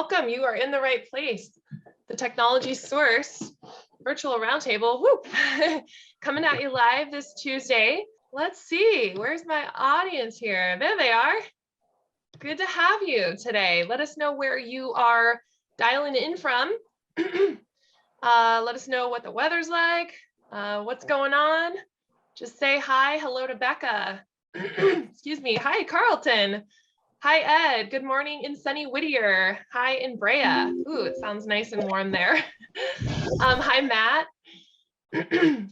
welcome. You are in the right place. The Technology Source virtual roundtable, whoop, coming at you live this Tuesday. Let's see, where's my audience here? There they are. Good to have you today. Let us know where you are dialing in from. Let us know what the weather's like, what's going on. Just say hi, hello to Becca. Excuse me, hi, Carlton. Hi, Ed. Good morning in sunny Whittier. Hi, in Brea. Ooh, it sounds nice and warm there. Hi, Matt.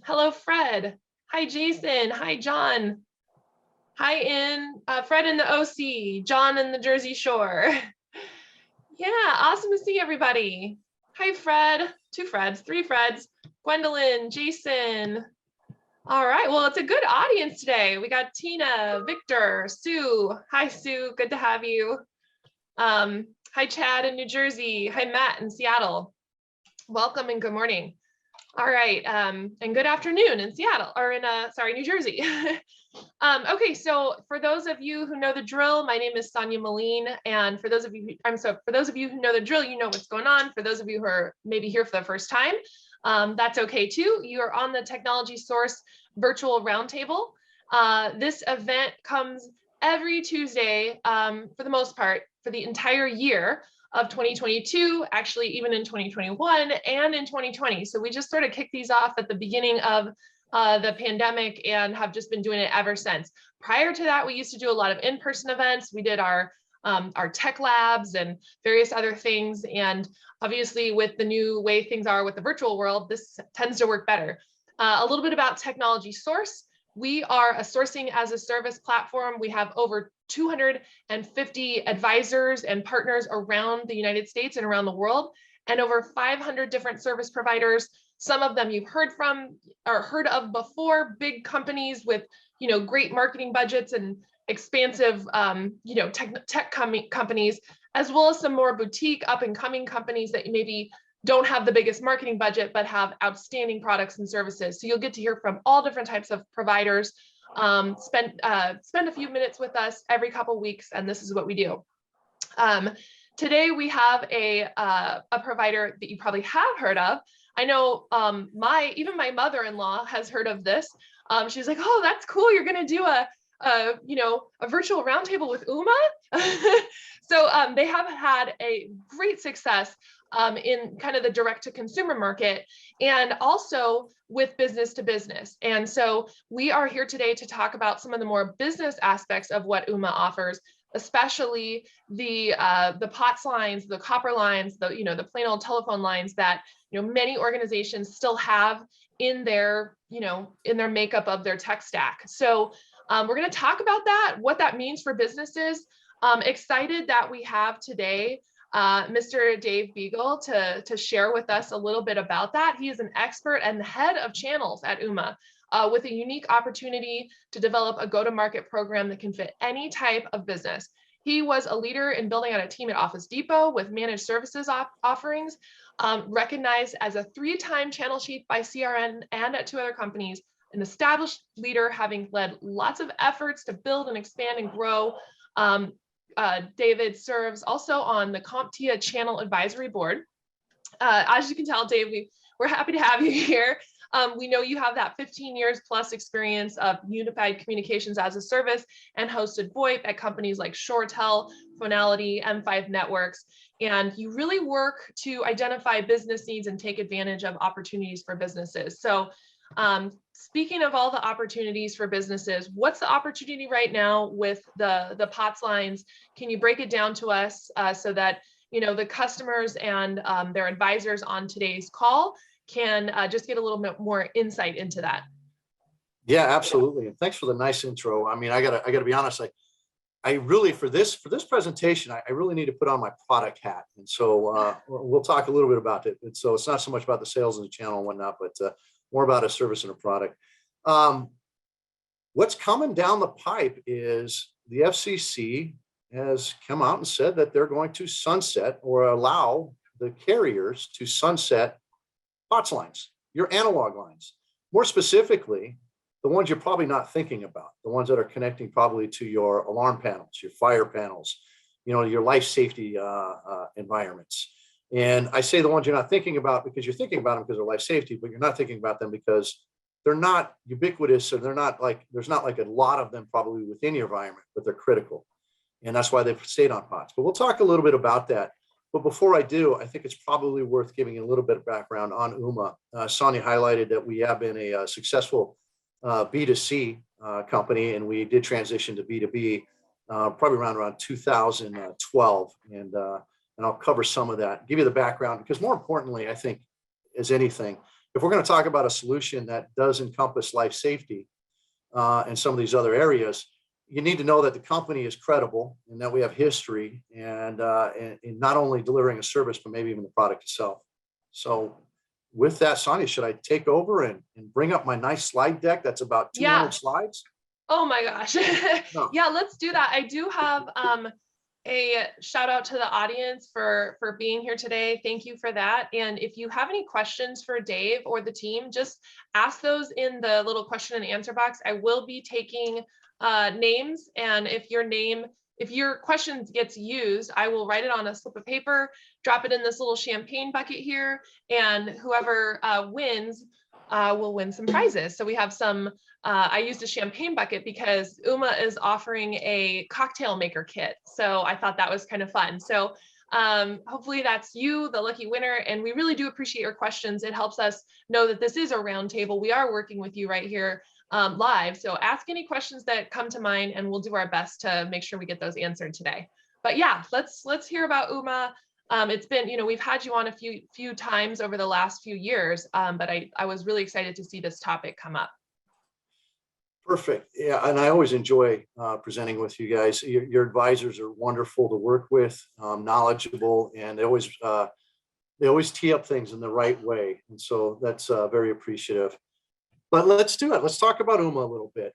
Hello, Fred. Hi, Jason. Hi, John. Hi, Fred in the OC. John in the Jersey Shore. Yeah, awesome to see everybody. Hi, Fred. 2 Freds, 3 Freds. Gwendolyn, Jason. All right, well, it's a good audience today. We got Tina, Victor, Sue. Hi, Sue, good to have you. Hi, Chad in New Jersey. Hi, Matt in Seattle. Welcome and good morning. All right, and good afternoon in Seattle, or in, New Jersey. Okay, so for those of you who know the drill, my name is Sonia Moline, and for those of you, for those of you who know the drill, you know what's going on. For those of you who are maybe here for the first time, that's okay too. You are on the Technology Source virtual roundtable. This event comes every Tuesday, for the most part, for the entire year of 2022, actually even in 2021 and in 2020. So we just sort of kicked these off at the beginning of the pandemic and have just been doing it ever since. Prior to that, we used to do a lot of in-person events. We did our tech labs and various other things. And obviously with the new way things are with the virtual world, this tends to work better. A little bit about Technology Source. We are a sourcing as a service platform. We have over 250 advisors and partners around the United States and around the world, and over 500 different service providers. Some of them you've heard from or heard of before, big companies with, great marketing budgets and expansive, tech companies, as well as some more boutique up and coming companies that maybe don't have the biggest marketing budget, but have outstanding products and services. So you'll get to hear from all different types of providers. Spend a few minutes with us every couple weeks, and this is what we do. Today we have a provider that you probably have heard of. I know even my mother-in-law has heard of this. She's like, "Oh, that's cool. You're going to do a virtual roundtable with Ooma." So they have had a great success in kind of the direct-to-consumer market, and also with business to business. And so we are here today to talk about some of the more business aspects of what Ooma offers, especially the POTS lines, the copper lines, the plain old telephone lines that many organizations still have in their makeup of their tech stack. So we're going to talk about that, what that means for businesses. Excited that we have today Mr. Dave Beagle to share with us a little bit about that. He is an expert and the head of channels at Ooma, with a unique opportunity to develop a go-to-market program that can fit any type of business. He was a leader in building out a team at Office Depot with managed services offerings, recognized as a 3-time channel chief by CRN and at 2 other companies, an established leader having led lots of efforts to build and expand and grow. David serves also on the CompTIA Channel Advisory Board. As you can tell, Dave, we're happy to have you here. We know you have that 15 years plus experience of unified communications as a service and hosted Voip at companies like ShoreTel, Phonality, M5 Networks. And you really work to identify business needs and take advantage of opportunities for businesses. So speaking of all the opportunities for businesses, what's the opportunity right now with the POTS lines? Can you break it down to us so that the customers and their advisors on today's call can just get a little bit more insight into that? Yeah, absolutely. And thanks for the nice intro. I mean, I gotta be honest. I really, for this presentation, I really need to put on my product hat. And so we'll talk a little bit about it. And so it's not so much about the sales and the channel and whatnot, but more about a service and a product. What's coming down the pipe is the FCC has come out and said that they're going to sunset or allow the carriers to sunset POTS lines, your analog lines. More specifically, the ones you're probably not thinking about, the ones that are connecting probably to your alarm panels, your fire panels, your life safety environments. And I say the ones you're not thinking about because you're thinking about them because of life safety, but you're not thinking about them because they're not ubiquitous, or they're not like, there's not like a lot of them probably within your environment, but they're critical. And that's why they've stayed on pots. But we'll talk a little bit about that. But before I do, I think it's probably worth giving a little bit of background on Ooma. Sonia highlighted that we have been a successful B2C company, and we did transition to B2B probably around 2012. And I'll cover some of that, give you the background, because more importantly, I think, as anything, if we're going to talk about a solution that does encompass life safety and some of these other areas, you need to know that the company is credible and that we have history and not only delivering a service, but maybe even the product itself. So with that, Sonia, should I take over and bring up my nice slide deck that's about 200 slides? Oh my gosh. No. Yeah, let's do that. I do have a shout out to the audience for being here today. Thank you for that. And if you have any questions for Dave or the team, just ask those in the little question and answer box. I will be taking names, and if your question gets used, I will write it on a slip of paper, drop it in this little champagne bucket here, and whoever wins will win some prizes. So we have some, I used a champagne bucket because Ooma is offering a cocktail maker kit. So I thought that was kind of fun. So hopefully that's you, the lucky winner. And we really do appreciate your questions. It helps us know that this is a roundtable. We are working with you right here live. So ask any questions that come to mind, and we'll do our best to make sure we get those answered today. But yeah, let's hear about Ooma. It's been, we've had you on a few times over the last few years, but I was really excited to see this topic come up. Perfect. Yeah, and I always enjoy presenting with you guys. Your advisors are wonderful to work with, knowledgeable, and they always tee up things in the right way. And so that's very appreciative. But let's do it. Let's talk about Ooma a little bit.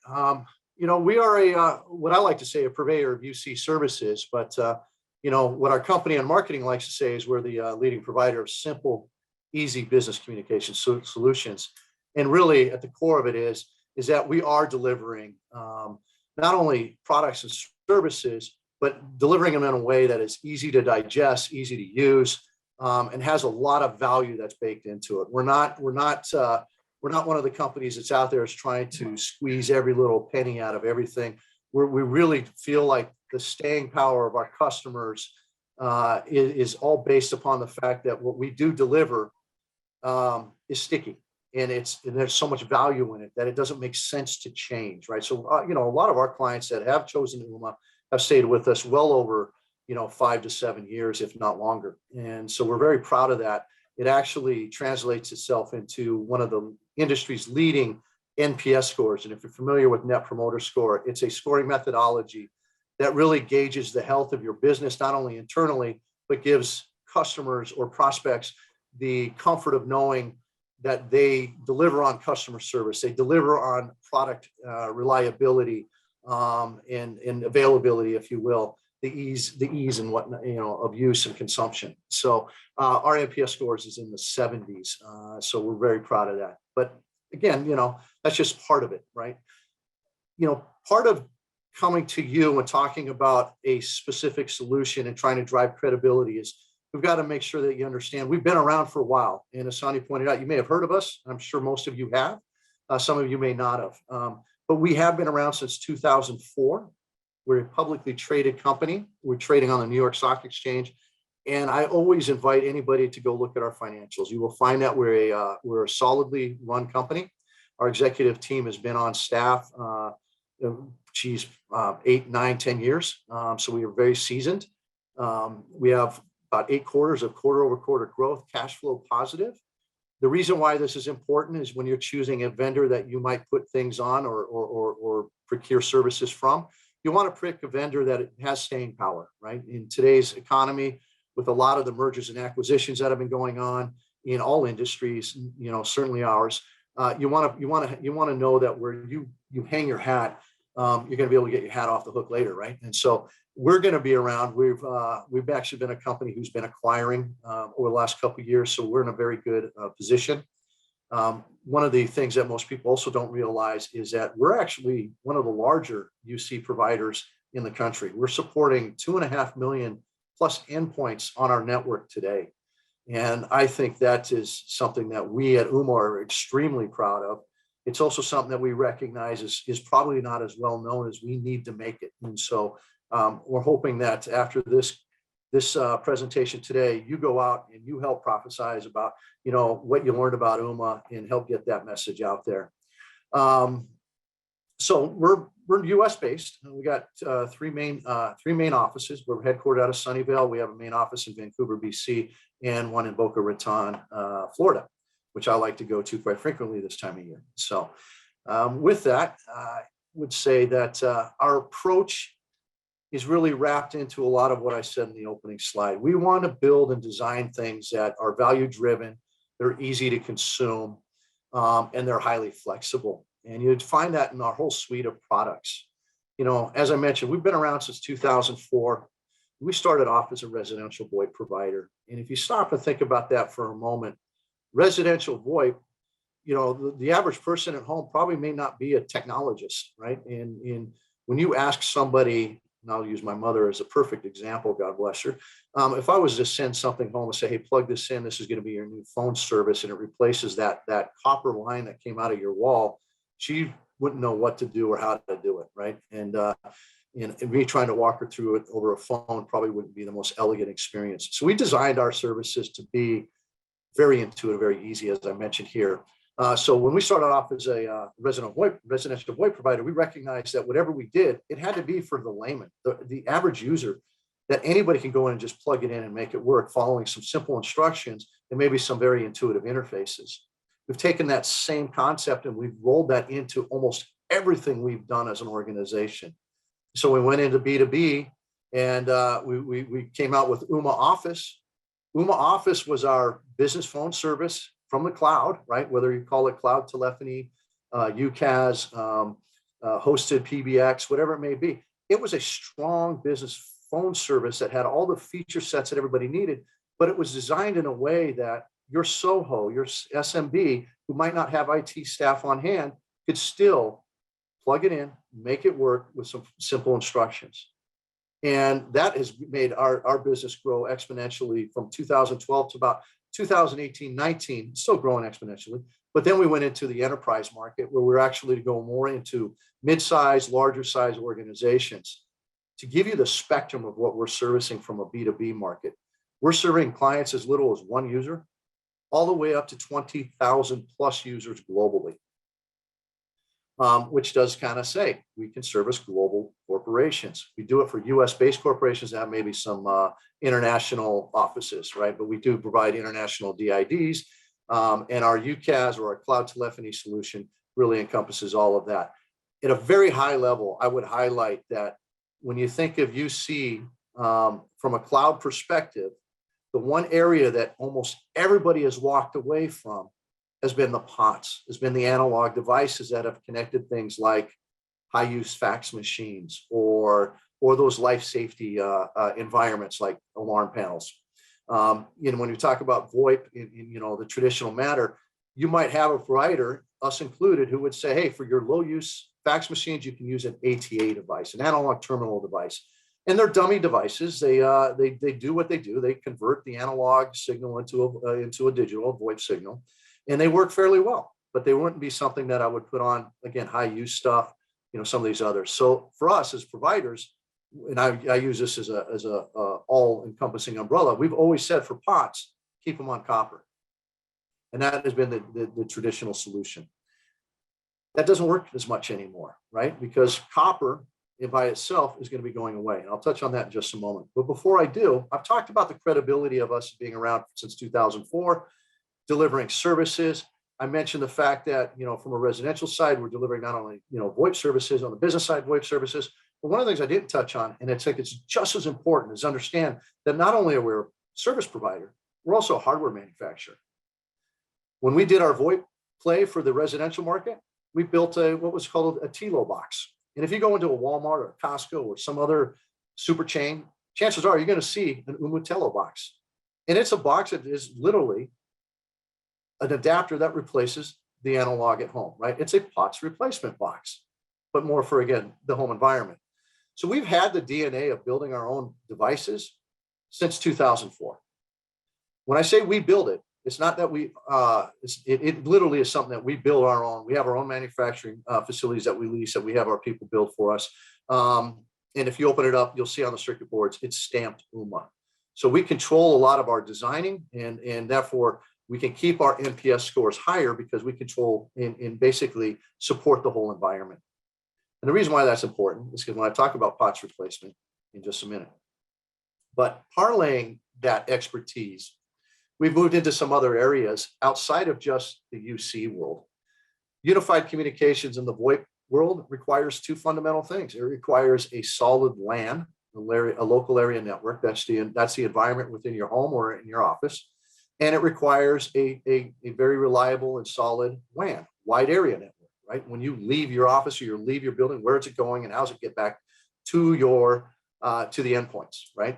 We are what I like to say, a purveyor of UC services, but what our company and marketing likes to say is we're the leading provider of simple, easy business communication solutions. And really at the core of it is that we are delivering not only products and services, but delivering them in a way that is easy to digest, easy to use, and has a lot of value that's baked into it. We're not one of the companies that's out there is trying to squeeze every little penny out of everything. We really feel like the staying power of our customers is all based upon the fact that what we do deliver is sticky, and there's so much value in it that it doesn't make sense to change, right? So a lot of our clients that have chosen Ooma have stayed with us well over 5 to 7 years, if not longer, and so we're very proud of that. It actually translates itself into one of the industry's leading NPS scores. And if you're familiar with Net Promoter Score, it's a scoring methodology that really gauges the health of your business, not only internally, but gives customers or prospects the comfort of knowing that they deliver on customer service, they deliver on product reliability and availability, if you will, the ease and whatnot, of use and consumption. So our NPS scores is in the 70s. So we're very proud of that. But again, that's just part of it, right? Part of coming to you and talking about a specific solution and trying to drive credibility is we've got to make sure that you understand we've been around for a while. And as Sonia pointed out, you may have heard of us. I'm sure most of you have. Some of you may not have. But we have been around since 2004. We're a publicly traded company. We're trading on the New York Stock Exchange. And I always invite anybody to go look at our financials. You will find that we're a solidly run company. Our executive team has been on staff, 8, 9, 10 years. So we are very seasoned. We have about 8 quarters of quarter-over-quarter growth, cash flow positive. The reason why this is important is when you're choosing a vendor that you might put things on or procure services from, you want to pick a vendor that has staying power, right? In today's economy, with a lot of the mergers and acquisitions that have been going on in all industries, certainly ours, you want to know that where you hang your hat, you're going to be able to get your hat off the hook later, right? And so we're going to be around. We've actually been a company who's been acquiring over the last couple of years, so we're in a very good position. One of the things that most people also don't realize is that we're actually one of the larger UC providers in the country. We're supporting 2.5 million plus endpoints on our network today. And I think that is something that we at Ooma are extremely proud of. It's also something that we recognize is probably not as well known as we need to make it. And so we're hoping that after this presentation today, you go out and you help prophesize about, what you learned about Ooma and help get that message out there. So we're U.S. based. We got three main offices. We're headquartered out of Sunnyvale. We have a main office in Vancouver, BC, and one in Boca Raton, Florida, which I like to go to quite frequently this time of year. So with that, I would say that our approach is really wrapped into a lot of what I said in the opening slide. We want to build and design things that are value driven, they're easy to consume, and they're highly flexible. And you'd find that in our whole suite of products. As I mentioned, we've been around since 2004. We started off as a residential VoIP provider. And if you stop and think about that for a moment, residential VoIP, the average person at home probably may not be a technologist, right? And when you ask somebody, and I'll use my mother as a perfect example, God bless her. If I was to send something home and say, hey, plug this in, this is going to be your new phone service, and it replaces that copper line that came out of your wall, she wouldn't know what to do or how to do it, right? And me trying to walk her through it over a phone probably wouldn't be the most elegant experience. So we designed our services to be very intuitive, very easy, as I mentioned here. So when we started off as a residential VoIP provider, we recognized that whatever we did, it had to be for the layman, the average user, that anybody can go in and just plug it in and make it work, following some simple instructions and maybe some very intuitive interfaces. We've taken that same concept and we've rolled that into almost everything we've done as an organization. So we went into B2B and we came out with Ooma Office. Ooma Office was our business phone service from the cloud, right? Whether you call it cloud telephony, UCaaS, hosted PBX, whatever it may be. It was a strong business phone service that had all the feature sets that everybody needed, but it was designed in a way that your SOHO, your SMB, who might not have IT staff on hand, could still plug it in, make it work with some simple instructions. And that has made our business grow exponentially from 2012 to about 2018-19, still growing exponentially. But then we went into the enterprise market where we're actually to go more into mid-size, larger size organizations. To give you the spectrum of what we're servicing from a B2B market, we're serving clients as little as one user, all the way up to 20,000 plus users globally, which does kind of say we can service global corporations. We do it for US-based corporations that have maybe some international offices, right? But we do provide international DIDs, and our UCaaS or our cloud telephony solution really encompasses all of that. At a very high level, I would highlight that when you think of UC from a cloud perspective, the one area that almost everybody has walked away from has been the POTS, has been the analog devices that have connected things like high-use fax machines or those life safety environments like alarm panels. When you talk about VoIP in the traditional matter, you might have a provider, us included, who would say, hey, for your low-use fax machines, you can use an ATA device, an analog terminal device. And they're dummy devices. They do what they do. They convert the analog signal into a digital VoIP signal, and they work fairly well. But they wouldn't be something that I would put on, again, high use stuff, some of these others. So for us as providers, and I use this as a all encompassing umbrella, we've always said for POTS, keep them on copper, and that has been the traditional solution. That doesn't work as much anymore, right? Because copper by itself is going to be going away. And I'll touch on that in just a moment. But before I do, I've talked about the credibility of us being around since 2004, delivering services. I mentioned the fact that, from a residential side, we're delivering not only, VoIP services, on the business side, VoIP services, but one of the things I didn't touch on, and it's just as important, is understand that not only are we a service provider, we're also a hardware manufacturer. When we did our VoIP play for the residential market, we built what was called a TLO box. And if you go into a Walmart or a Costco or some other super chain, chances are you're going to see an Ooma TLO box. And it's a box that is literally an adapter that replaces the analog at home, right? It's a POTS replacement box, but more for, again, the home environment. So we've had the DNA of building our own devices since 2004. When I say we build it, it's not that it literally is something that we build our own. We have our own manufacturing facilities that we lease, that we have our people build for us. And if you open it up, you'll see on the circuit boards, it's stamped Ooma. So we control a lot of our designing, and therefore we can keep our NPS scores higher because we control and basically support the whole environment. And the reason why that's important is because when I talk about POTS replacement in just a minute, but parlaying that expertise, we've moved into some other areas outside of just the UC world. Unified communications in the Voip world requires two fundamental things. It requires a solid LAN, a local area network. That's the environment within your home or in your office. And it requires a very reliable and solid WAN, wide area network, right? When you leave your office or you leave your building, where is it going and how does it get back to to the endpoints, right?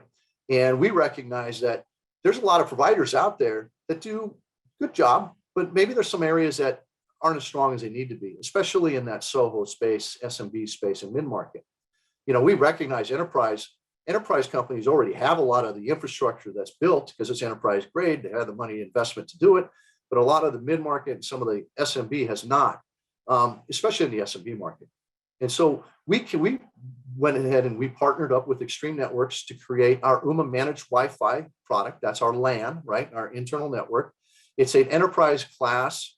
And we recognize that there's a lot of providers out there that do a good job, but maybe there's some areas that aren't as strong as they need to be, especially in that SOHO space, SMB space, and mid-market. We recognize enterprise companies already have a lot of the infrastructure that's built because it's enterprise grade. They have the money investment to do it, but a lot of the mid-market and some of the SMB has not, especially in the SMB market. And so we went ahead and we partnered up with Extreme Networks to create our Ooma managed Wi-Fi product. That's our LAN, right? Our internal network. It's an enterprise class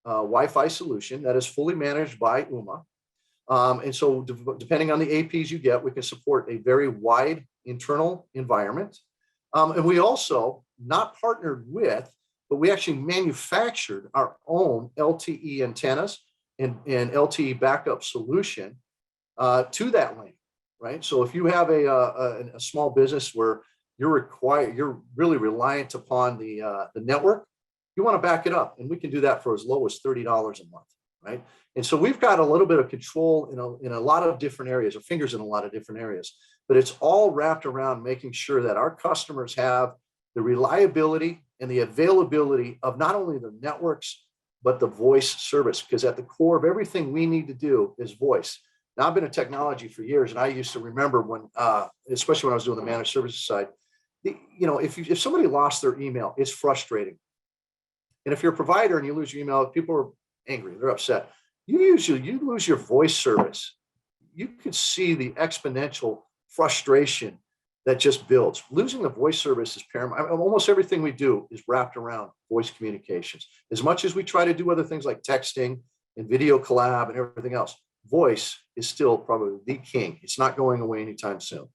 Wi-Fi solution that is fully managed by Ooma. And so depending on the APs you get, we can support a very wide internal environment. And we also not partnered with, but we actually manufactured our own LTE antennas and LTE backup solution to that lane, right? So if you have a small business where you're really reliant upon the network, you want to back it up, and we can do that for as low as $30 a month, right? And so we've got a little bit of control in a lot of different areas, or fingers in a lot of different areas, but it's all wrapped around making sure that our customers have the reliability and the availability of not only the networks, but the voice service, because at the core of everything we need to do is voice. Now, I've been in technology for years, and I used to remember when, especially when I was doing the managed services side, if somebody lost their email, it's frustrating. And if you're a provider and you lose your email, people are angry, they're upset. You lose your voice service, you could see the exponential frustration that just builds. Losing the voice service is paramount. Almost everything we do is wrapped around voice communications. As much as we try to do other things like texting and video collab and everything else, voice is still probably the king. It's not going away anytime soon.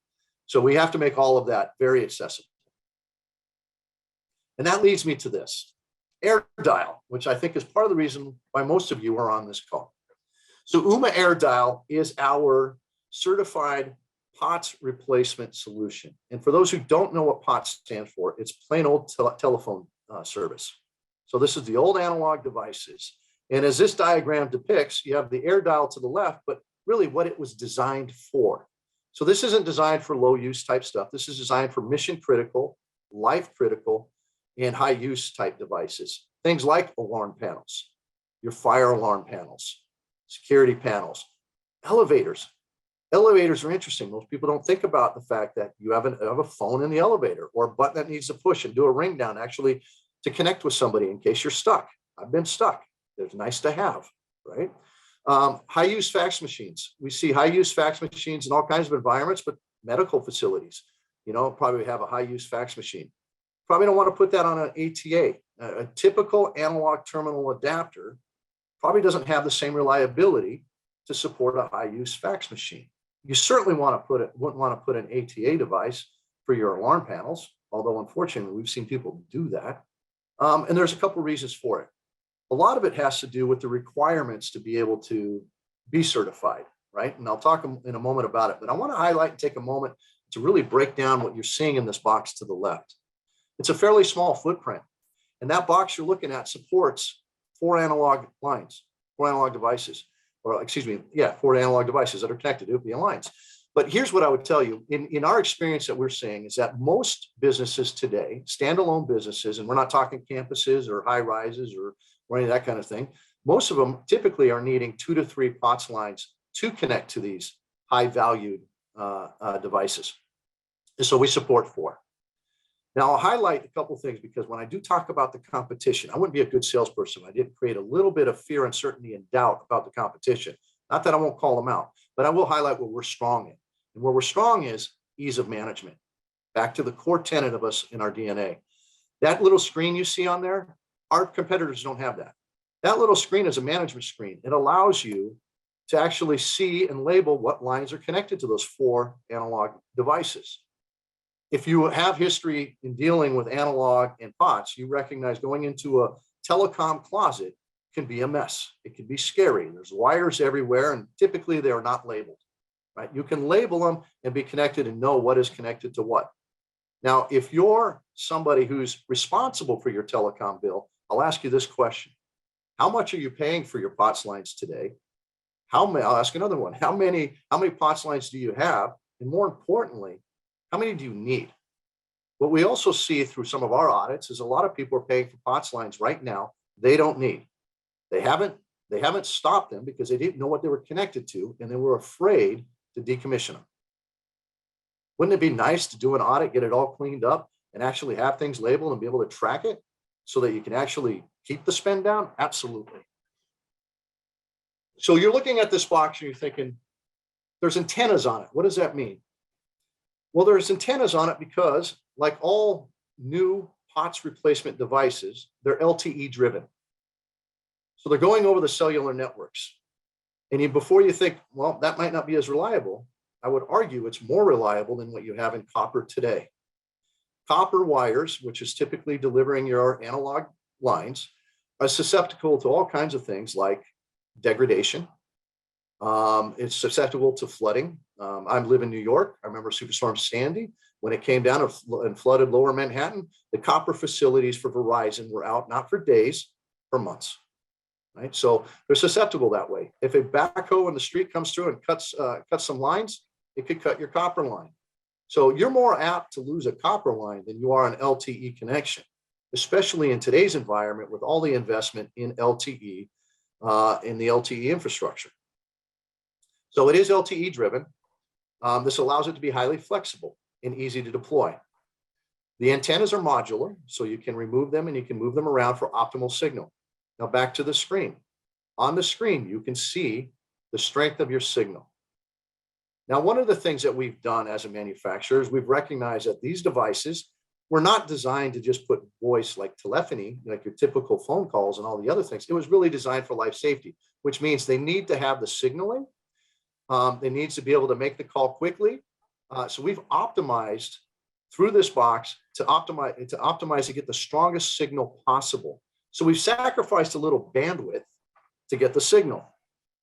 So we have to make all of that very accessible. And that leads me to this. AirDial, which I think is part of the reason why most of you are on this call. So Ooma AirDial is our certified POTS replacement solution. And for those who don't know what POTS stands for, it's plain old telephone service. So this is the old analog devices. And as this diagram depicts, you have the AirDial to the left, but really what it was designed for. So this isn't designed for low use type stuff. This is designed for mission critical, life critical, and high use type devices. Things like alarm panels, your fire alarm panels, security panels, elevators. Elevators are interesting. Most people don't think about the fact that you have a phone in the elevator or a button that needs to push and do a ring down actually to connect with somebody in case you're stuck. I've been stuck. They're nice to have, right? High use fax machines. We see high use fax machines in all kinds of environments, but medical facilities, probably have a high use fax machine. Probably don't want to put that on an ATA. A typical analog terminal adapter probably doesn't have the same reliability to support a high-use fax machine. You certainly wouldn't want to put an ATA device for your alarm panels, although unfortunately we've seen people do that. And there's a couple of reasons for it. A lot of it has to do with the requirements to be able to be certified, right? And I'll talk in a moment about it, but I want to highlight and take a moment to really break down what you're seeing in this box to the left. It's a fairly small footprint, and that box you're looking at supports 4 analog devices, or excuse me, 4 analog devices that are connected to via lines. But here's what I would tell you. In our experience that we're seeing is that most businesses today, standalone businesses, and we're not talking campuses or high rises or any of that kind of thing, most of them typically are needing 2 to 3 POTS lines to connect to these high valued devices. And so we support 4. Now, I'll highlight a couple things because when I do talk about the competition, I wouldn't be a good salesperson. I didn't create a little bit of fear, uncertainty, and doubt about the competition. Not that I won't call them out, but I will highlight what we're strong in. And where we're strong is ease of management. Back to the core tenet of us in our DNA. That little screen you see on there, our competitors don't have that. That little screen is a management screen. It allows you to actually see and label what lines are connected to those 4 analog devices. If you have history in dealing with analog and POTS, you recognize going into a telecom closet can be a mess. It can be scary. There's wires everywhere, and typically they are not labeled, right? You can label them and be connected and know what is connected to what. Now, if you're somebody who's responsible for your telecom bill, I'll ask you this question. How much are you paying for your POTS lines today? I'll ask another one. How many POTS lines do you have? And more importantly, how many do you need? What we also see through some of our audits is a lot of people are paying for POTS lines right now they don't need. They haven't stopped them because they didn't know what they were connected to, and they were afraid to decommission them. Wouldn't it be nice to do an audit, get it all cleaned up, and actually have things labeled and be able to track it so that you can actually keep the spend down? Absolutely. So you're looking at this box and you're thinking, there's antennas on it. What does that mean? Well, there's antennas on it because, like all new POTS replacement devices, they're LTE driven. So they're going over the cellular networks. And before you think, well, that might not be as reliable, I would argue it's more reliable than what you have in copper today. Copper wires, which is typically delivering your analog lines, are susceptible to all kinds of things like degradation. It's susceptible to flooding. I live in New York. I remember Superstorm Sandy. When it came down and flooded lower Manhattan, the copper facilities for Verizon were out, not for days, for months. Right? So they're susceptible that way. If a backhoe in the street comes through and cuts some lines, it could cut your copper line. So you're more apt to lose a copper line than you are an LTE connection, especially in today's environment with all the investment in LTE, in the LTE infrastructure. So it is LTE driven. This allows it to be highly flexible and easy to deploy. The antennas are modular, so you can remove them and you can move them around for optimal signal. Now back to the screen. On the screen, you can see the strength of your signal. Now, one of the things that we've done as a manufacturer is we've recognized that these devices were not designed to just put voice like telephony, like your typical phone calls and all the other things. It was really designed for life safety, which means they need to have the signaling. They need to be able to make the call quickly. So we've optimized through this box to optimize to get the strongest signal possible. So we've sacrificed a little bandwidth to get the signal.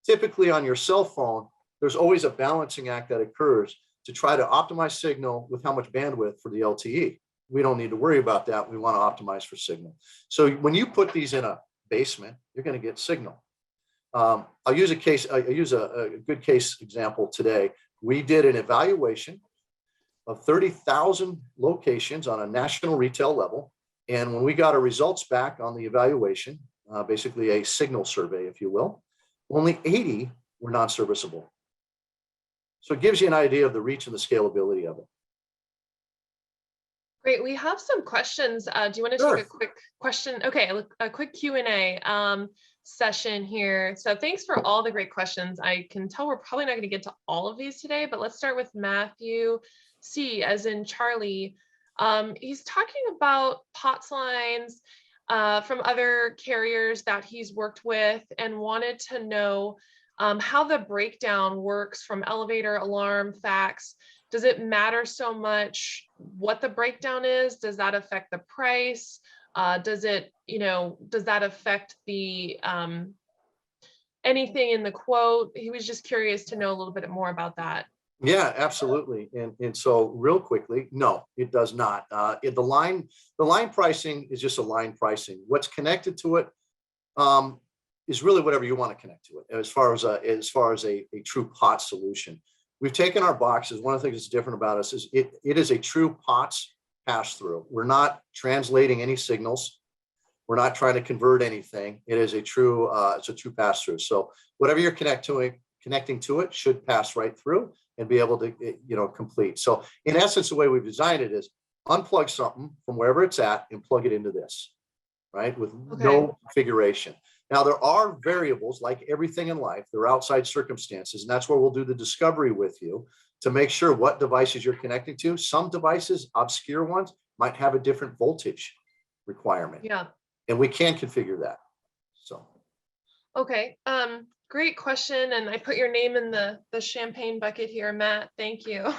Typically on your cell phone, there's always a balancing act that occurs to try to optimize signal with how much bandwidth for the LTE. We don't need to worry about that. We want to optimize for signal. So when you put these in a basement, you're going to get signal. I'll use a good case example today. We did an evaluation of 30,000 locations on a national retail level. And when we got our results back on the evaluation, basically a signal survey, if you will, only 80 were non-serviceable. So it gives you an idea of the reach and the scalability of it. Great. We have some questions. Do you want to Sure. take a quick question? Okay, a quick Q&A session here. So thanks for all the great questions. I can tell we're probably not going to get to all of these today, but let's start with Matthew C, as in Charlie. He's talking about POTS lines from other carriers that he's worked with and wanted to know how the breakdown works from elevator, alarm, fax. Does it matter so much what the breakdown is? Does that affect the price? Does that affect the anything in the quote? He was just curious to know a little bit more about that. Yeah, absolutely. And so real quickly, no, it does not. The line pricing is just a line pricing. What's connected to it is really whatever you want to connect to it as far as a true POTS solution. We've taken our boxes. One of the things that's different about us is it is a true POTS pass-through. We're not translating any signals. We're not trying to convert anything. It is a true, it's a true pass-through. So whatever you're connecting connecting to it should pass right through and be able to, complete. So in essence, the way we've designed it is unplug something from wherever it's at and plug it into this, right? With no configuration. Now, there are variables like everything in life. There are outside circumstances, and that's where we'll do the discovery with you to make sure what devices you're connecting to. Some devices, obscure ones, might have a different voltage requirement. Yeah. And we can configure that. So. Okay. Great question. And I put your name in the champagne bucket here, Matt. Thank you.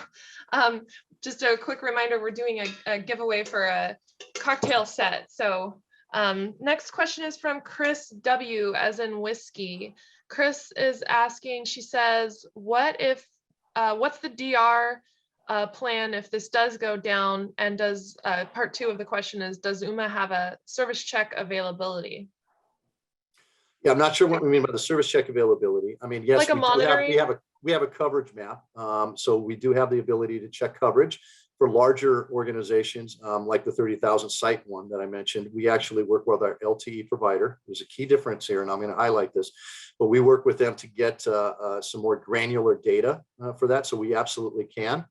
Just a quick reminder, we're doing a giveaway for a cocktail set. So next question is from Chris W, as in whiskey. Chris is asking, she says, what's the DR plan if this does go down? And does part 2 of the question is, does Ooma have a service check availability? Yeah, I'm not sure what we mean by the service check availability. I mean, yes, like a monitoring? we have a coverage map. So we do have the ability to check coverage for larger organizations, like the 30,000 site one that I mentioned. We actually work with our LTE provider. There's a key difference here, and I'm going to highlight this, but we work with them to get some more granular data for that. So we absolutely can.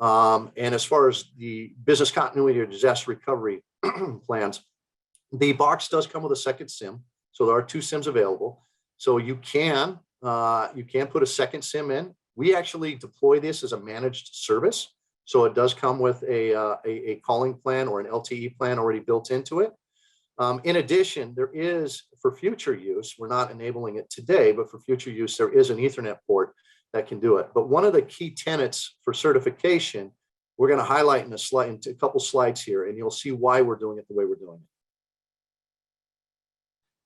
And as far as the business continuity or disaster recovery plans, the box does come with a second SIM. So there are 2 SIMs available. So you can put a second SIM in. We actually deploy this as a managed service. So it does come with a calling plan or an LTE plan already built into it. In addition, there is, for future use, we're not enabling it today, but for future use, there is an Ethernet port that can do it. But one of the key tenets for certification, we're going to highlight in a couple slides here, and you'll see why we're doing it the way we're doing it.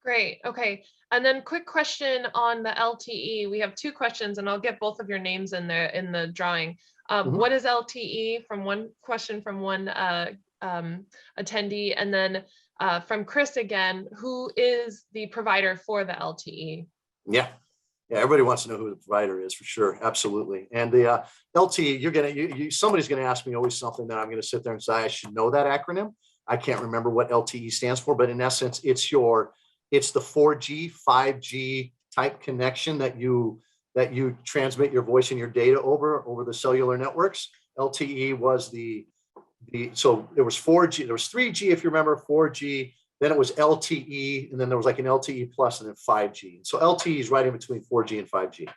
Great. Okay. And then quick question on the LTE. We have 2 questions, and I'll get both of your names in the drawing. What is LTE? From one question from one attendee, and then from Chris again, who is the provider for the LTE? Yeah, everybody wants to know who the provider is, for sure. Absolutely. And the LTE, somebody's going to ask me always something that I'm going to sit there and say I should know that acronym. I can't remember what LTE stands for, but in essence, it's the 4G, 5G type connection that you transmit your voice and your data over the cellular networks. LTE was so there was 4G, there was 3G, if you remember, 4G, then it was LTE, and then there was like an LTE plus and then 5G. So LTE is right in between 4G and 5G.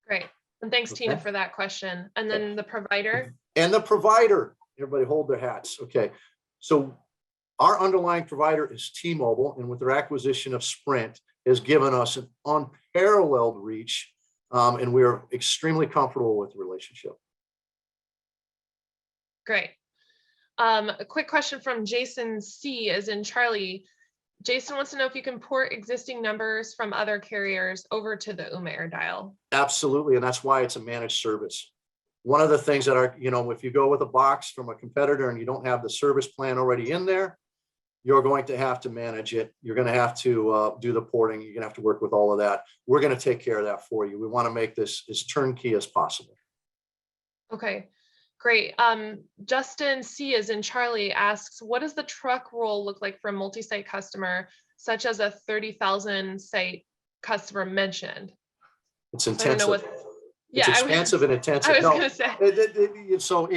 Great. And thanks, Tina, for that question. And then the provider? And the provider, everybody hold their hats. Okay. So our underlying provider is T-Mobile, and with their acquisition of Sprint, has given us an unparalleled reach, and we are extremely comfortable with the relationship. Great. A quick question from Jason C, as in Charlie. Jason wants to know if you can port existing numbers from other carriers over to the Ooma AirDial. Absolutely, and that's why it's a managed service. One of the things that are, if you go with a box from a competitor and you don't have the service plan already in there, you're going to have to manage it. You're going to have to do the porting. You're going to have to work with all of that. We're going to take care of that for you. We want to make this as turnkey as possible. Okay, great. Justin C, as in Charlie, asks, what does the truck roll look like for a multi-site customer, such as a 30,000 site customer mentioned? It's intensive. It's expansive and intensive. I was going to say. So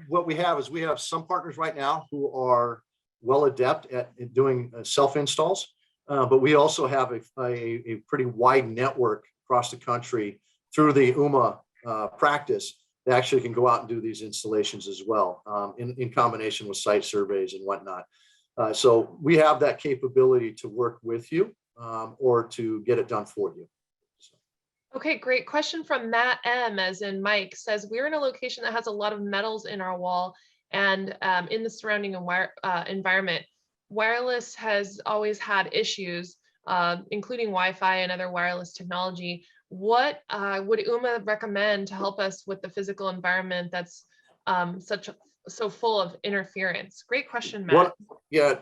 what we have is we have some partners right now who are well adept at doing self-installs, but we also have a pretty wide network across the country through the Ooma practice that actually can go out and do these installations as well, in combination with site surveys and whatnot. So we have that capability to work with you or to get it done for you. Okay, great question from Matt M, as in Mike, says, we're in a location that has a lot of metals in our wall and in the surrounding environment. Wireless has always had issues, including Wi-Fi and other wireless technology. What would Ooma recommend to help us with the physical environment that's so full of interference? Great question, Matt.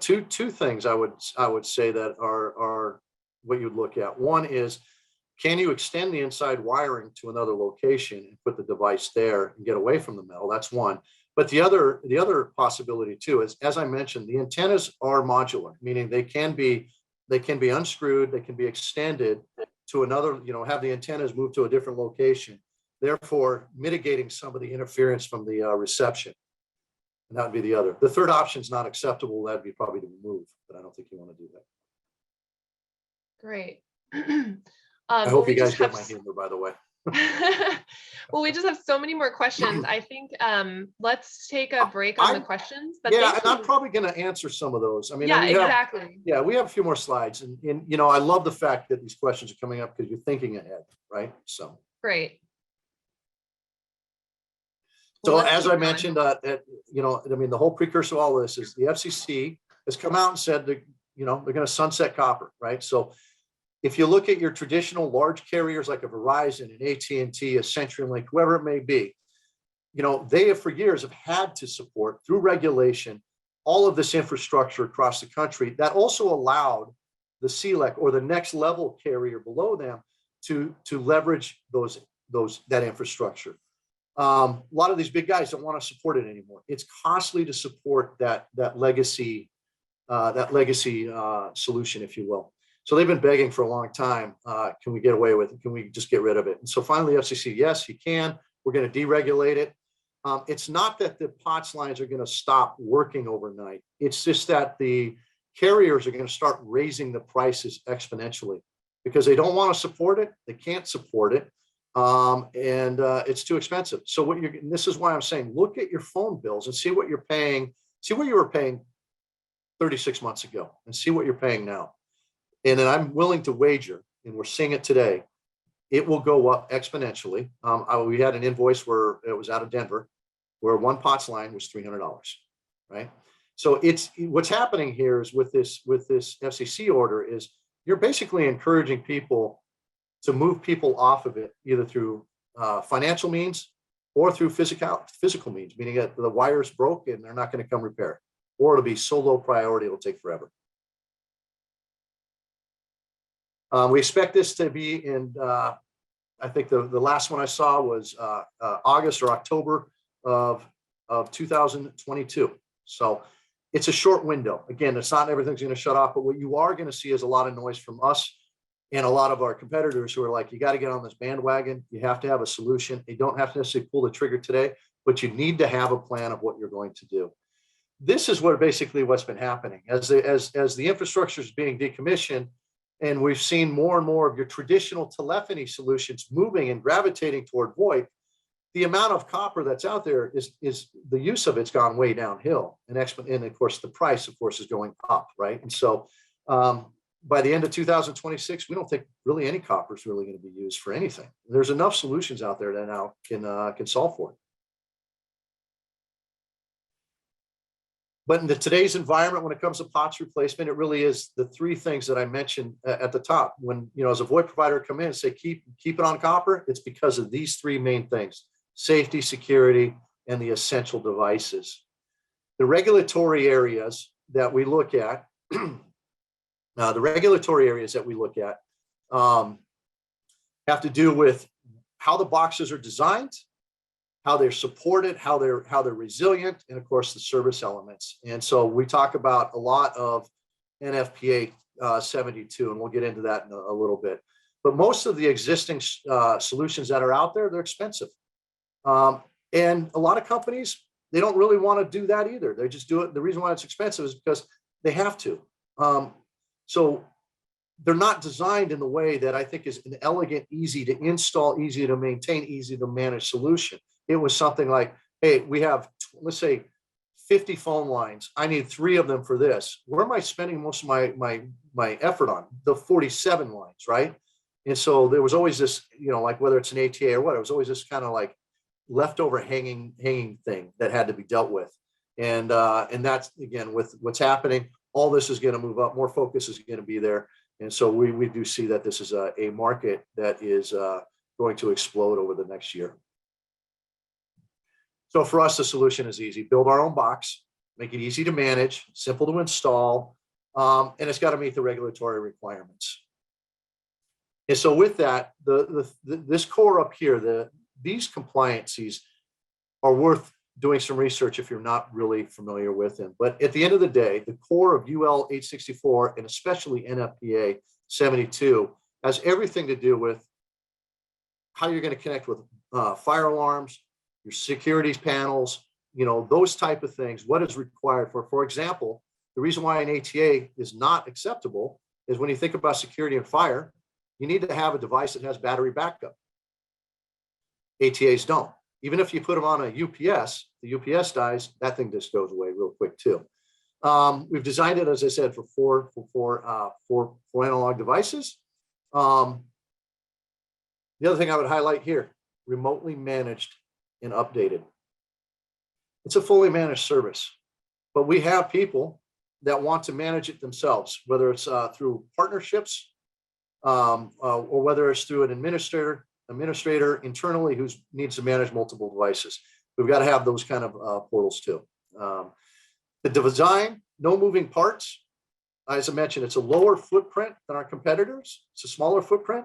Two things I would say that are what you'd look at. One is, can you extend the inside wiring to another location and put the device there and get away from the metal? That's one. But the other possibility too is, as I mentioned, the antennas are modular, meaning they can be unscrewed, they can be extended, to another, have the antennas moved to a different location, therefore mitigating some of the interference from the reception. And that would be the other. The third option is not acceptable. That'd be probably to remove, but I don't think you want to do that. Great. I hope you guys get my humor, by the way. Well, we just have so many more questions. I think let's take a break on the questions. But yeah, and I'm probably going to answer some of those. I mean, yeah, exactly. We have a few more slides, and I love the fact that these questions are coming up because you're thinking ahead, right? So great. So as I mentioned, the whole precursor to all this is the FCC has come out and said that they're going to sunset copper, right? So if you look at your traditional large carriers like a Verizon, an AT&T, a CenturyLink, whoever it may be, they have for years have had to support through regulation all of this infrastructure across the country. That also allowed the CLEC or the next level carrier below them to leverage that infrastructure. A lot of these big guys don't want to support it anymore. It's costly to support that legacy solution, if you will. So they've been begging for a long time. Can we get away with it? Can we just get rid of it? And so finally, the FCC, yes, you can. We're going to deregulate it. It's not that the POTS lines are going to stop working overnight. It's just that the carriers are going to start raising the prices exponentially because they don't want to support it. They can't support it. And it's too expensive. So this is why I'm saying, look at your phone bills and see what you're paying. See what you were paying 36 months ago and see what you're paying now. And then I'm willing to wager, and we're seeing it today, it will go up exponentially. We had an invoice where it was out of Denver, where one POTS line was $300, right? So what's happening here is with this FCC order is you're basically encouraging people to move people off of it, either through financial means or through physical means, meaning that the wires broke and they're not going to come repair it, or it'll be so low priority it'll take forever. We expect this to be in, I think the last one I saw was August or October of 2022. So it's a short window. Again, it's not everything's going to shut off, but what you are going to see is a lot of noise from us and a lot of our competitors who are like, you got to get on this bandwagon. You have to have a solution. You don't have to necessarily pull the trigger today, but you need to have a plan of what you're going to do. This is what's been happening as the infrastructure is being decommissioned. And we've seen more and more of your traditional telephony solutions moving and gravitating toward VoIP. The amount of copper that's out there is the use of it's gone way downhill, and of course the price, of course, is going up, right? And so by the end of 2026, we don't think really any copper is really going to be used for anything. There's enough solutions out there that now can solve for it. But in today's environment, when it comes to POTS replacement, it really is the three things that I mentioned at the top. When, as a VoIP provider come in and say, keep it on copper, it's because of these three main things: safety, security, and the essential devices. The regulatory areas that we look at, have to do with how the boxes are designed, how they're supported, how they're resilient, and of course the service elements. And so we talk about a lot of Nfpa 72, and we'll get into that in a little bit. But most of the existing solutions that are out there, they're expensive. And a lot of companies, they don't really want to do that either. They just do it. The reason why it's expensive is because they have to. So they're not designed in the way that I think is an elegant, easy to install, easy to maintain, easy to manage solution. It was something like, hey, we have, let's say, 50 phone lines. I need 3 of them for this. Where am I spending most of my effort on? The 47 lines, right? And so there was always this, like whether it's an ATA or what, it was always this kind of like leftover hanging thing that had to be dealt with. And that's, again, with what's happening, all this is going to move up. More focus is going to be there. And so we do see that this is a market that is going to explode over the next year. So for us, the solution is easy. Build our own box, make it easy to manage, simple to install, and it's got to meet the regulatory requirements. And so with that, this core up here, these compliances are worth doing some research if you're not really familiar with them. But at the end of the day, the core of UL 864 and especially NFPA 72 has everything to do with how you're going to connect with fire alarms, your security panels, those type of things, what is required for example, the reason why an ATA is not acceptable is when you think about security and fire, you need to have a device that has battery backup. ATAs don't. Even if you put them on a UPS, the UPS dies, that thing just goes away real quick too. We've designed it, as I said, for four analog devices. The other thing I would highlight here, remotely managed and updated. It's a fully managed service, but we have people that want to manage it themselves, whether it's through partnerships or whether it's through an administrator internally who needs to manage multiple devices. We've got to have those kind of portals too. The design, no moving parts. As I mentioned, it's a lower footprint than our competitors. It's a smaller footprint.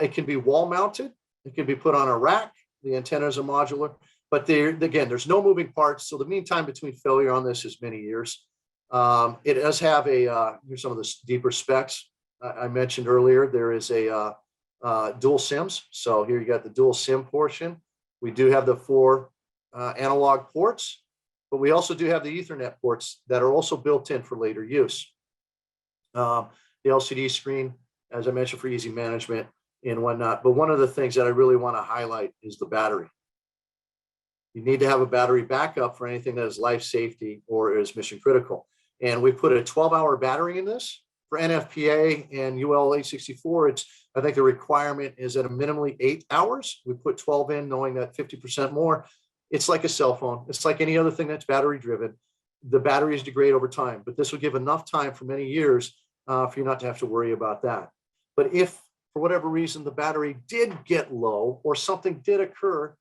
It can be wall mounted. It can be put on a rack. The antennas are modular, but again, there's no moving parts. So the mean time between failure on this is many years. It does have here's some of the deeper specs I mentioned earlier. There is a dual SIMs. So here you got the dual SIM portion. We do have the 4 analog ports, but we also do have the Ethernet ports that are also built in for later use. The LCD screen, as I mentioned, for easy management and whatnot. But one of the things that I really want to highlight is the battery. You need to have a battery backup for anything that is life safety or is mission critical. And we put a 12-hour battery in this. For NFPA and UL 864, I think the requirement is at a minimally 8 hours. We put 12 in, knowing that 50% more. It's like a cell phone. It's like any other thing that's battery driven. The batteries degrade over time, but this will give enough time for many years for you not to have to worry about that. But if for whatever reason the battery did get low or something did occur,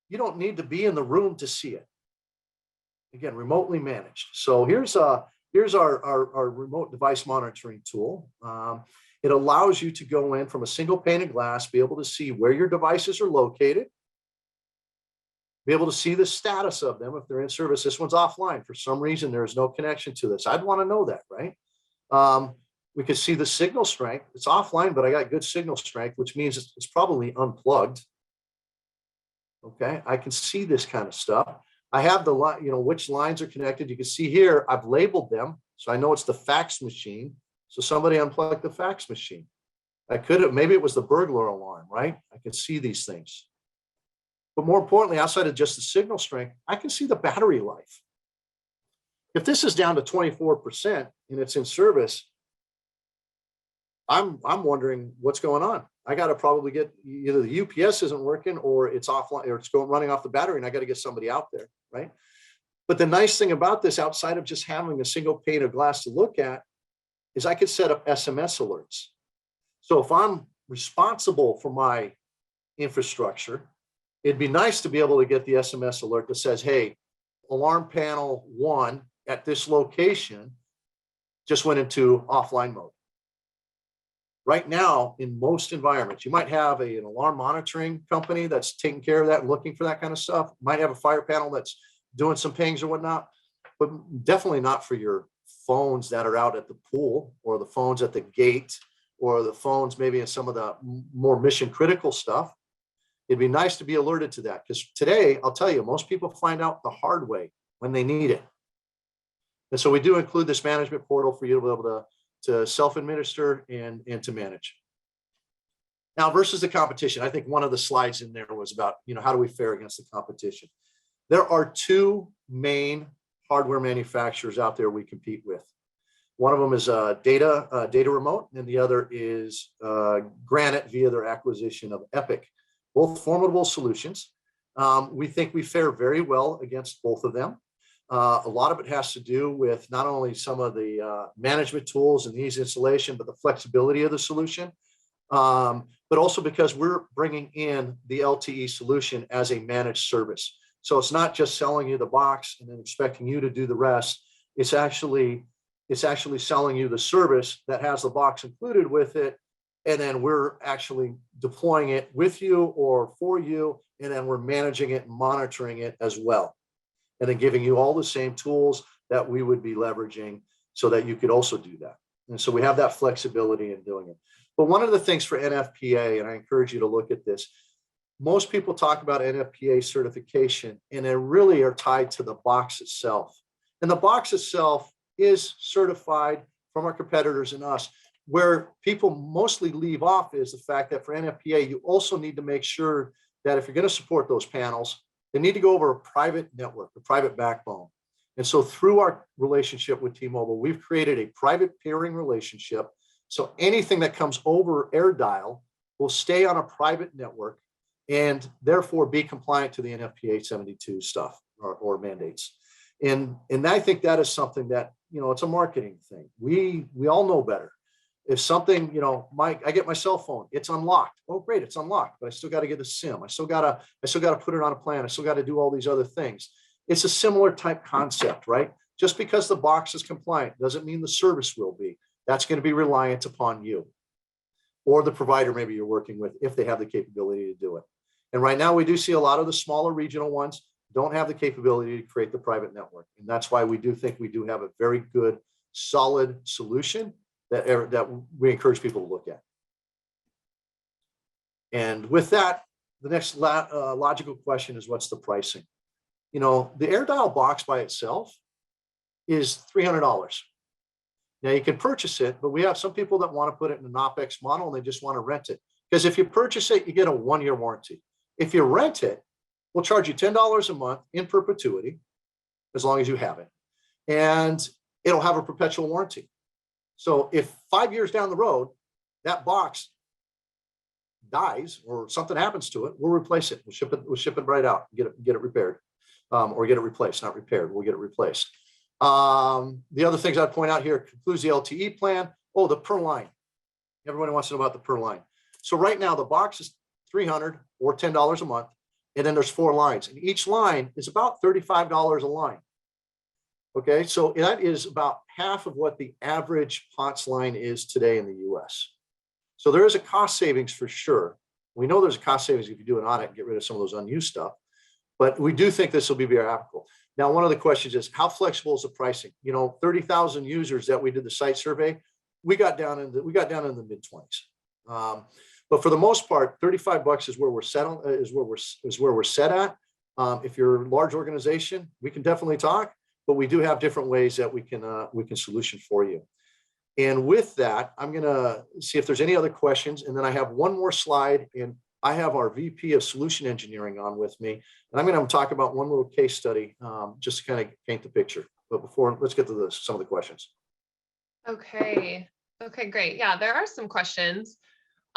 you don't need to be in the room to see it. Again, remotely managed. So here's our remote device monitoring tool. It allows you to go in from a single pane of glass, be able to see where your devices are located, be able to see the status of them if they're in service. This one's offline. For some reason, there is no connection to this. I'd want to know that, right? We could see the signal strength. It's offline, but I got good signal strength, which means it's probably unplugged. Okay, I can see this kind of stuff. I have the line, which lines are connected. You can see here, I've labeled them. So I know it's the fax machine. So somebody unplugged the fax machine. I could have, maybe it was the burglar alarm, right? I can see these things. But more importantly, outside of just the signal strength, I can see the battery life. If this is down to 24% and it's in service, I'm wondering what's going on. I got to probably get either the UPS isn't working or it's offline or it's running off the battery, and I got to get somebody out there, right? But the nice thing about this, outside of just having a single pane of glass to look at, is I could set up SMS alerts. So if I'm responsible for my infrastructure, it'd be nice to be able to get the SMS alert that says, hey, alarm panel 1 at this location just went into offline mode. Right now, in most environments, you might have an alarm monitoring company that's taking care of that and looking for that kind of stuff. Might have a fire panel that's doing some pings or whatnot, but definitely not for your phones that are out at the pool or the phones at the gate or the phones maybe in some of the more mission critical stuff. It'd be nice to be alerted to that, because today, I'll tell you, most people find out the hard way when they need it. And so we do include this management portal for you to be able to self-administer and to manage. Now, versus the competition, I think one of the slides in there was about, how do we fare against the competition? There are 2 main hardware manufacturers out there we compete with. One of them is Data Remote, and the other is Granite via their acquisition of Epic. Both formidable solutions. We think we fare very well against both of them. A lot of it has to do with not only some of the management tools and ease installation, but the flexibility of the solution, but also because we're bringing in the LTE solution as a managed service. So it's not just selling you the box and then expecting you to do the rest. It's actually selling you the service that has the box included with it, and then we're actually deploying it with you or for you, and then we're managing it and monitoring it as well, and then giving you all the same tools that we would be leveraging so that you could also do that. And so we have that flexibility in doing it. But one of the things for NFPA, and I encourage you to look at this, most people talk about NFPA certification, and they really are tied to the box itself. And the box itself is certified from our competitors and us. Where people mostly leave off is the fact that for NFPA, you also need to make sure that if you're going to support those panels, they need to go over a private network, a private backbone. And so through our relationship with T-Mobile, we've created a private peering relationship. So anything that comes over AirDial will stay on a private network and therefore be compliant to the NFPA 72 stuff or mandates. And I think that is something that, it's a marketing thing. We all know better. If something, I get my cell phone, it's unlocked. Oh, great, it's unlocked, but I still got to get a SIM. I still got to put it on a plan. I still got to do all these other things. It's a similar type concept, right? Just because the box is compliant doesn't mean the service will be. That's going to be reliant upon you or the provider maybe you're working with if they have the capability to do it. And right now we do see a lot of the smaller regional ones don't have the capability to create the private network. And that's why we do think we do have a very good, solid solution that we encourage people to look at. And with that, the next logical question is, what's the pricing? The AirDial box by itself is $300. Now you can purchase it, but we have some people that want to put it in an OpEx model and they just want to rent it. Because if you purchase it, you get a 1-year warranty. If you rent it, we'll charge you $10 a month in perpetuity, as long as you have it. And it'll have a perpetual warranty. So if 5 years down the road, that box dies or something happens to it, we'll replace it. We'll ship it right out, get it repaired, or get it replaced, not repaired. We'll get it replaced. The other things I'd point out here includes the LTE plan. Oh, the per line. Everybody wants to know about the per line. So right now the box is $300 or $10 a month. And then there's 4 lines, and each line is about $35 a line. Okay, so that is about half of what the average POTS line is today in the US. So there is a cost savings for sure. We know there's a cost savings if you do an audit and get rid of some of those unused stuff, but we do think this will be very applicable. Now, one of the questions is, how flexible is the pricing? 30,000 users that we did the site survey, we got down in the mid-20s. But for the most part, $35 is where we're set on, is where we're set at. If you're a large organization, we can definitely talk, but we do have different ways that we can solution for you. And with that, I'm gonna see if there's any other questions, and then I have one more slide, and I have our VP of Solution Engineering on with me, and I'm gonna talk about one little case study just to kind of paint the picture. But before, let's get to some of the questions. Okay, great. Yeah, there are some questions.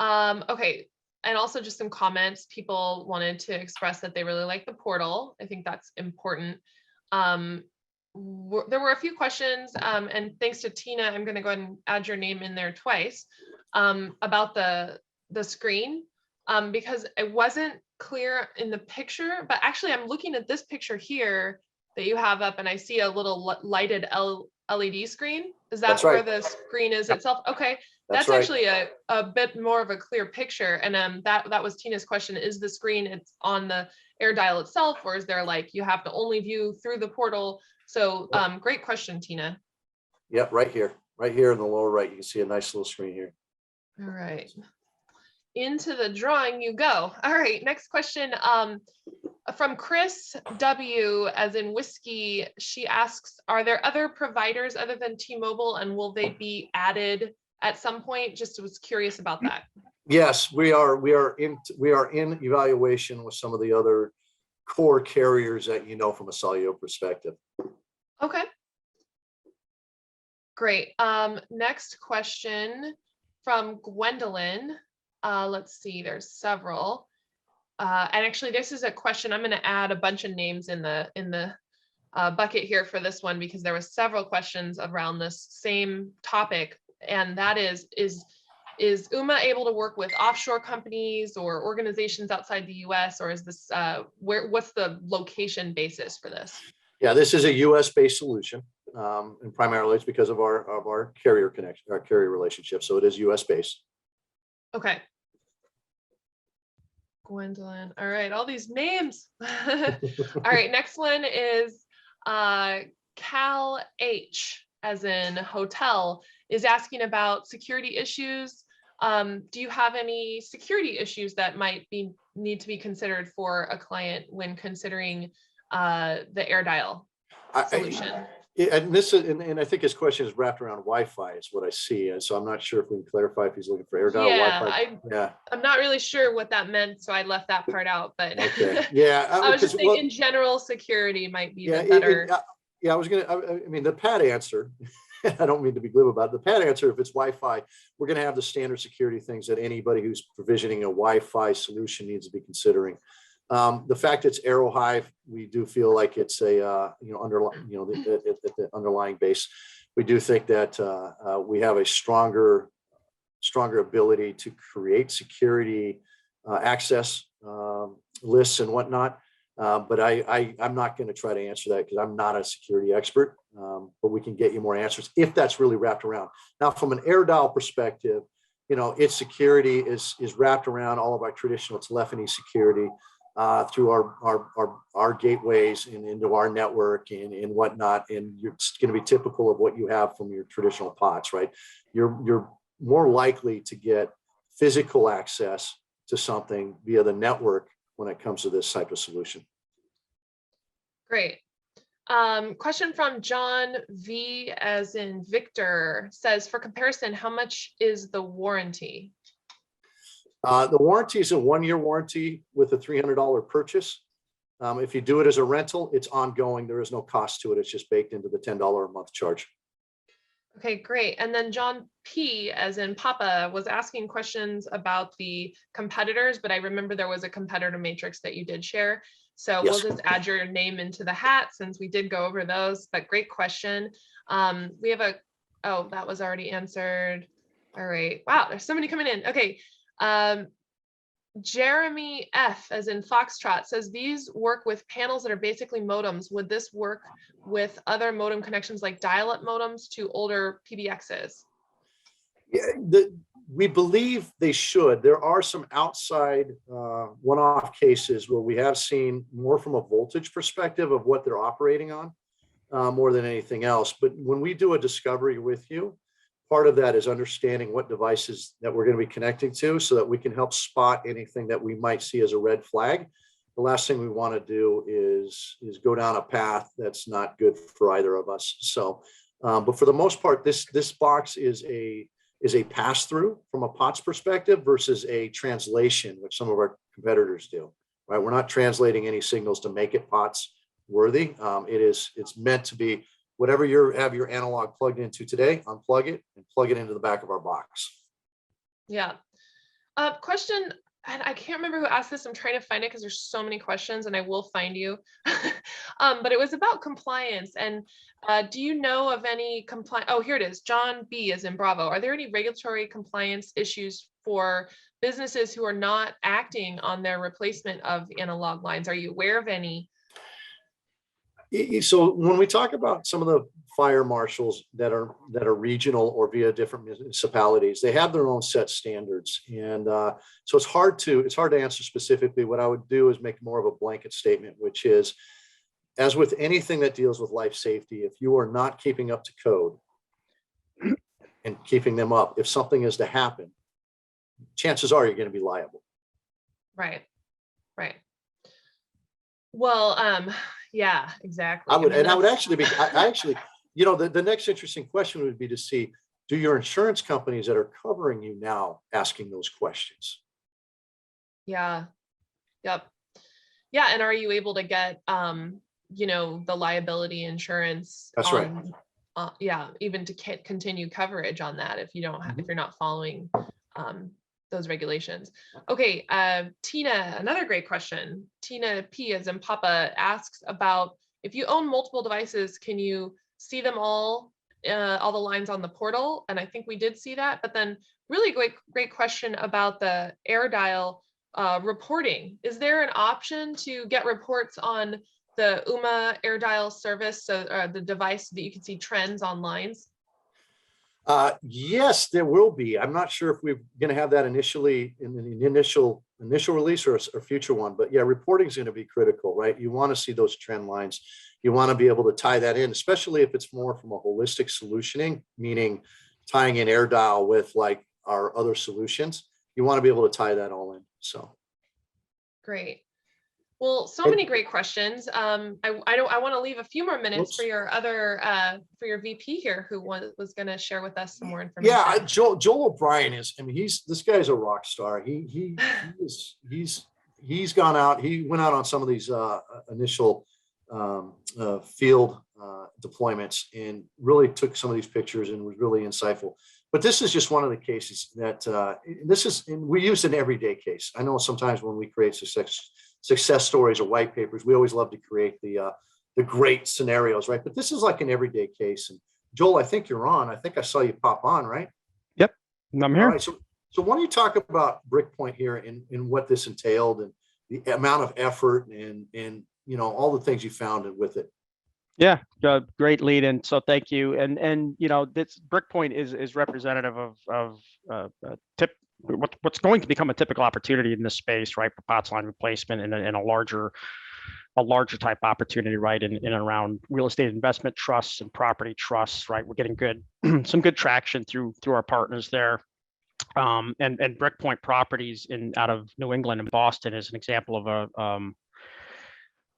Okay, and also just some comments. People wanted to express that they really like the portal. I think that's important. There were a few questions, and thanks to Tina, I'm going to go ahead and add your name in there twice, about the screen, because it wasn't clear in the picture, but actually I'm looking at this picture here that you have up, and I see a little lighted LED screen. Is that That's right. where the screen is itself? Okay. That's right. Actually a bit more of a clear picture. And that was Tina's question. Is the screen, it's on the AirDial itself, or is there you have to only view through the portal? So great question, Tina. Yep, right here in the lower right, you can see a nice little screen here. All right. Into the drawing you go. All right, next question. From Chris W, as in whiskey, she asks, are there other providers other than T-Mobile, and will they be added at some point? Just was curious about that. Yes, we are in evaluation with some of the other core carriers that from a cellular perspective. Okay. Great. Next question from Gwendolyn. Let's see, there's several. And actually, this is a question. I'm going to add a bunch of names in the bucket here for this one, because there were several questions around this same topic. And that is Ooma able to work with offshore companies or organizations outside the US, or is this what's the location basis for this? Yeah, this is a US-based solution, and primarily it's because of our carrier connection, our carrier relationship. So it is US-based. Okay. Gwendolyn. All right, all these names. All right, next one is Cal H, as in hotel, is asking about security issues Do you have any security issues that might need to be considered for a client when considering the AirDial solution? And this is, and I think his question is wrapped around Wi-Fi is what I see. And so I'm not sure if we can clarify if he's looking for AirDial Wi-Fi. I'm not really sure what that meant, so I left that part out. But okay, yeah, I was just thinking general security might be the better. I was gonna. I mean, the pat answer. I don't mean to be glib about it. The pat answer, if it's Wi-Fi, we're going to have the standard security things that anybody who's provisioning a Wi-Fi solution needs to be considering. The fact it's Aerohive, we do feel like it's a the underlying base. We do think that we have a stronger ability to create security access lists and whatnot. But I'm not going to try to answer that because I'm not a security expert. But we can get you more answers if that's really wrapped around. Now, from an AirDial perspective, its security is wrapped around all of our traditional telephony security. Through our gateways and into our network and whatnot, and it's going to be typical of what you have from your traditional POTS, right? You're more likely to get physical access to something via the network when it comes to this type of solution. Great. Question from John V, as in Victor, says, for comparison, how much is the warranty? The warranty is a 1-year warranty with a $300 purchase. If you do it as a rental, it's ongoing. There is no cost to it. It's just baked into the $10 a month charge. Okay, great. And then John P, as in Papa, was asking questions about the competitors, but I remember there was a competitor matrix that you did share. So yes, we'll just add your name into the hat since we did go over those, but great question. We have oh, that was already answered. All right. Wow, there's so many coming in. Okay. Jeremy F, as in Foxtrot, says these work with panels that are basically modems. Would this work with other modem connections like dial-up modems to older PBXs? Yeah, we believe they should. There are some outside one-off cases where we have seen more from a voltage perspective of what they're operating on more than anything else. But when we do a discovery with you, part of that is understanding what devices that we're going to be connecting to so that we can help spot anything that we might see as a red flag. The last thing we want to do is go down a path that's not good for either of us. So, but for the most part, this box is a pass-through from a POTS perspective versus a translation, which some of our competitors do. Right? We're not translating any signals to make it POTS worthy. It's meant to be whatever you have your analog plugged into today, unplug it and plug it into the back of our box. Yeah. Question, and I can't remember who asked this. I'm trying to find it because there's so many questions, and I will find you. But it was about compliance. And do you know of any compliance? Oh, here it is. John B, as in Bravo. Are there any regulatory compliance issues for businesses who are not acting on their replacement of analog lines? Are you aware of any? So when we talk about some of the fire marshals that are regional or via different municipalities, they have their own set standards, and so it's hard to answer specifically. What I would do is make more of a blanket statement, which is, as with anything that deals with life safety, if you are not keeping up to code and keeping them up, if something is to happen, chances are you're going to be liable. Right. Well, yeah, exactly. I would actually be, the next interesting question would be to see, do your insurance companies that are covering you now asking those questions? Yeah. Yep. Yeah. And are you able to get, the liability insurance? That's right. Yeah. Even to continue coverage on that if you don't if you're not following, those regulations. Okay, Tina, another great question. Tina P, as in Papa, asks about, if you own multiple devices, can you see them all the lines on the portal? And I think we did see that, but then really great question about the AirDial reporting. Is there an option to get reports on the Ooma AirDial service, so the device that you can see trends on lines? Yes, there will be. I'm not sure if we're going to have that initially in the initial release or a future one, but yeah, reporting is going to be critical, right? You want to see those trend lines. You want to be able to tie that in, especially if it's more from a holistic solutioning, meaning tying in AirDial with like our other solutions. You want to be able to tie that all in. So great. Well, so many great questions. I want to leave a few more minutes for your other for your VP here, who was going to share with us some more information. Yeah, Joel O'Brien is. I mean, this guy's a rock star. He's gone out. He went out on some of these initial field deployments and really took some of these pictures and was really insightful. But this is just one of the cases that we use an everyday case. I know sometimes when we create success stories or white papers, we always love to create the great scenarios, right? But this is like an everyday case. And Joel, I think you're on. I think I saw you pop on, right? Yep, I'm here. All right, so why don't you talk about Brickpoint here and what this entailed and the amount of effort and all the things you found with it. Yeah, great lead in. So thank you. And this Brickpoint is representative of what's going to become a typical opportunity in this space, right, for POTS line replacement in a larger type opportunity, right, in and around real estate investment trusts and property trusts, right. We're getting some good traction through our partners there. And Brickpoint Properties out of New England and Boston is an example of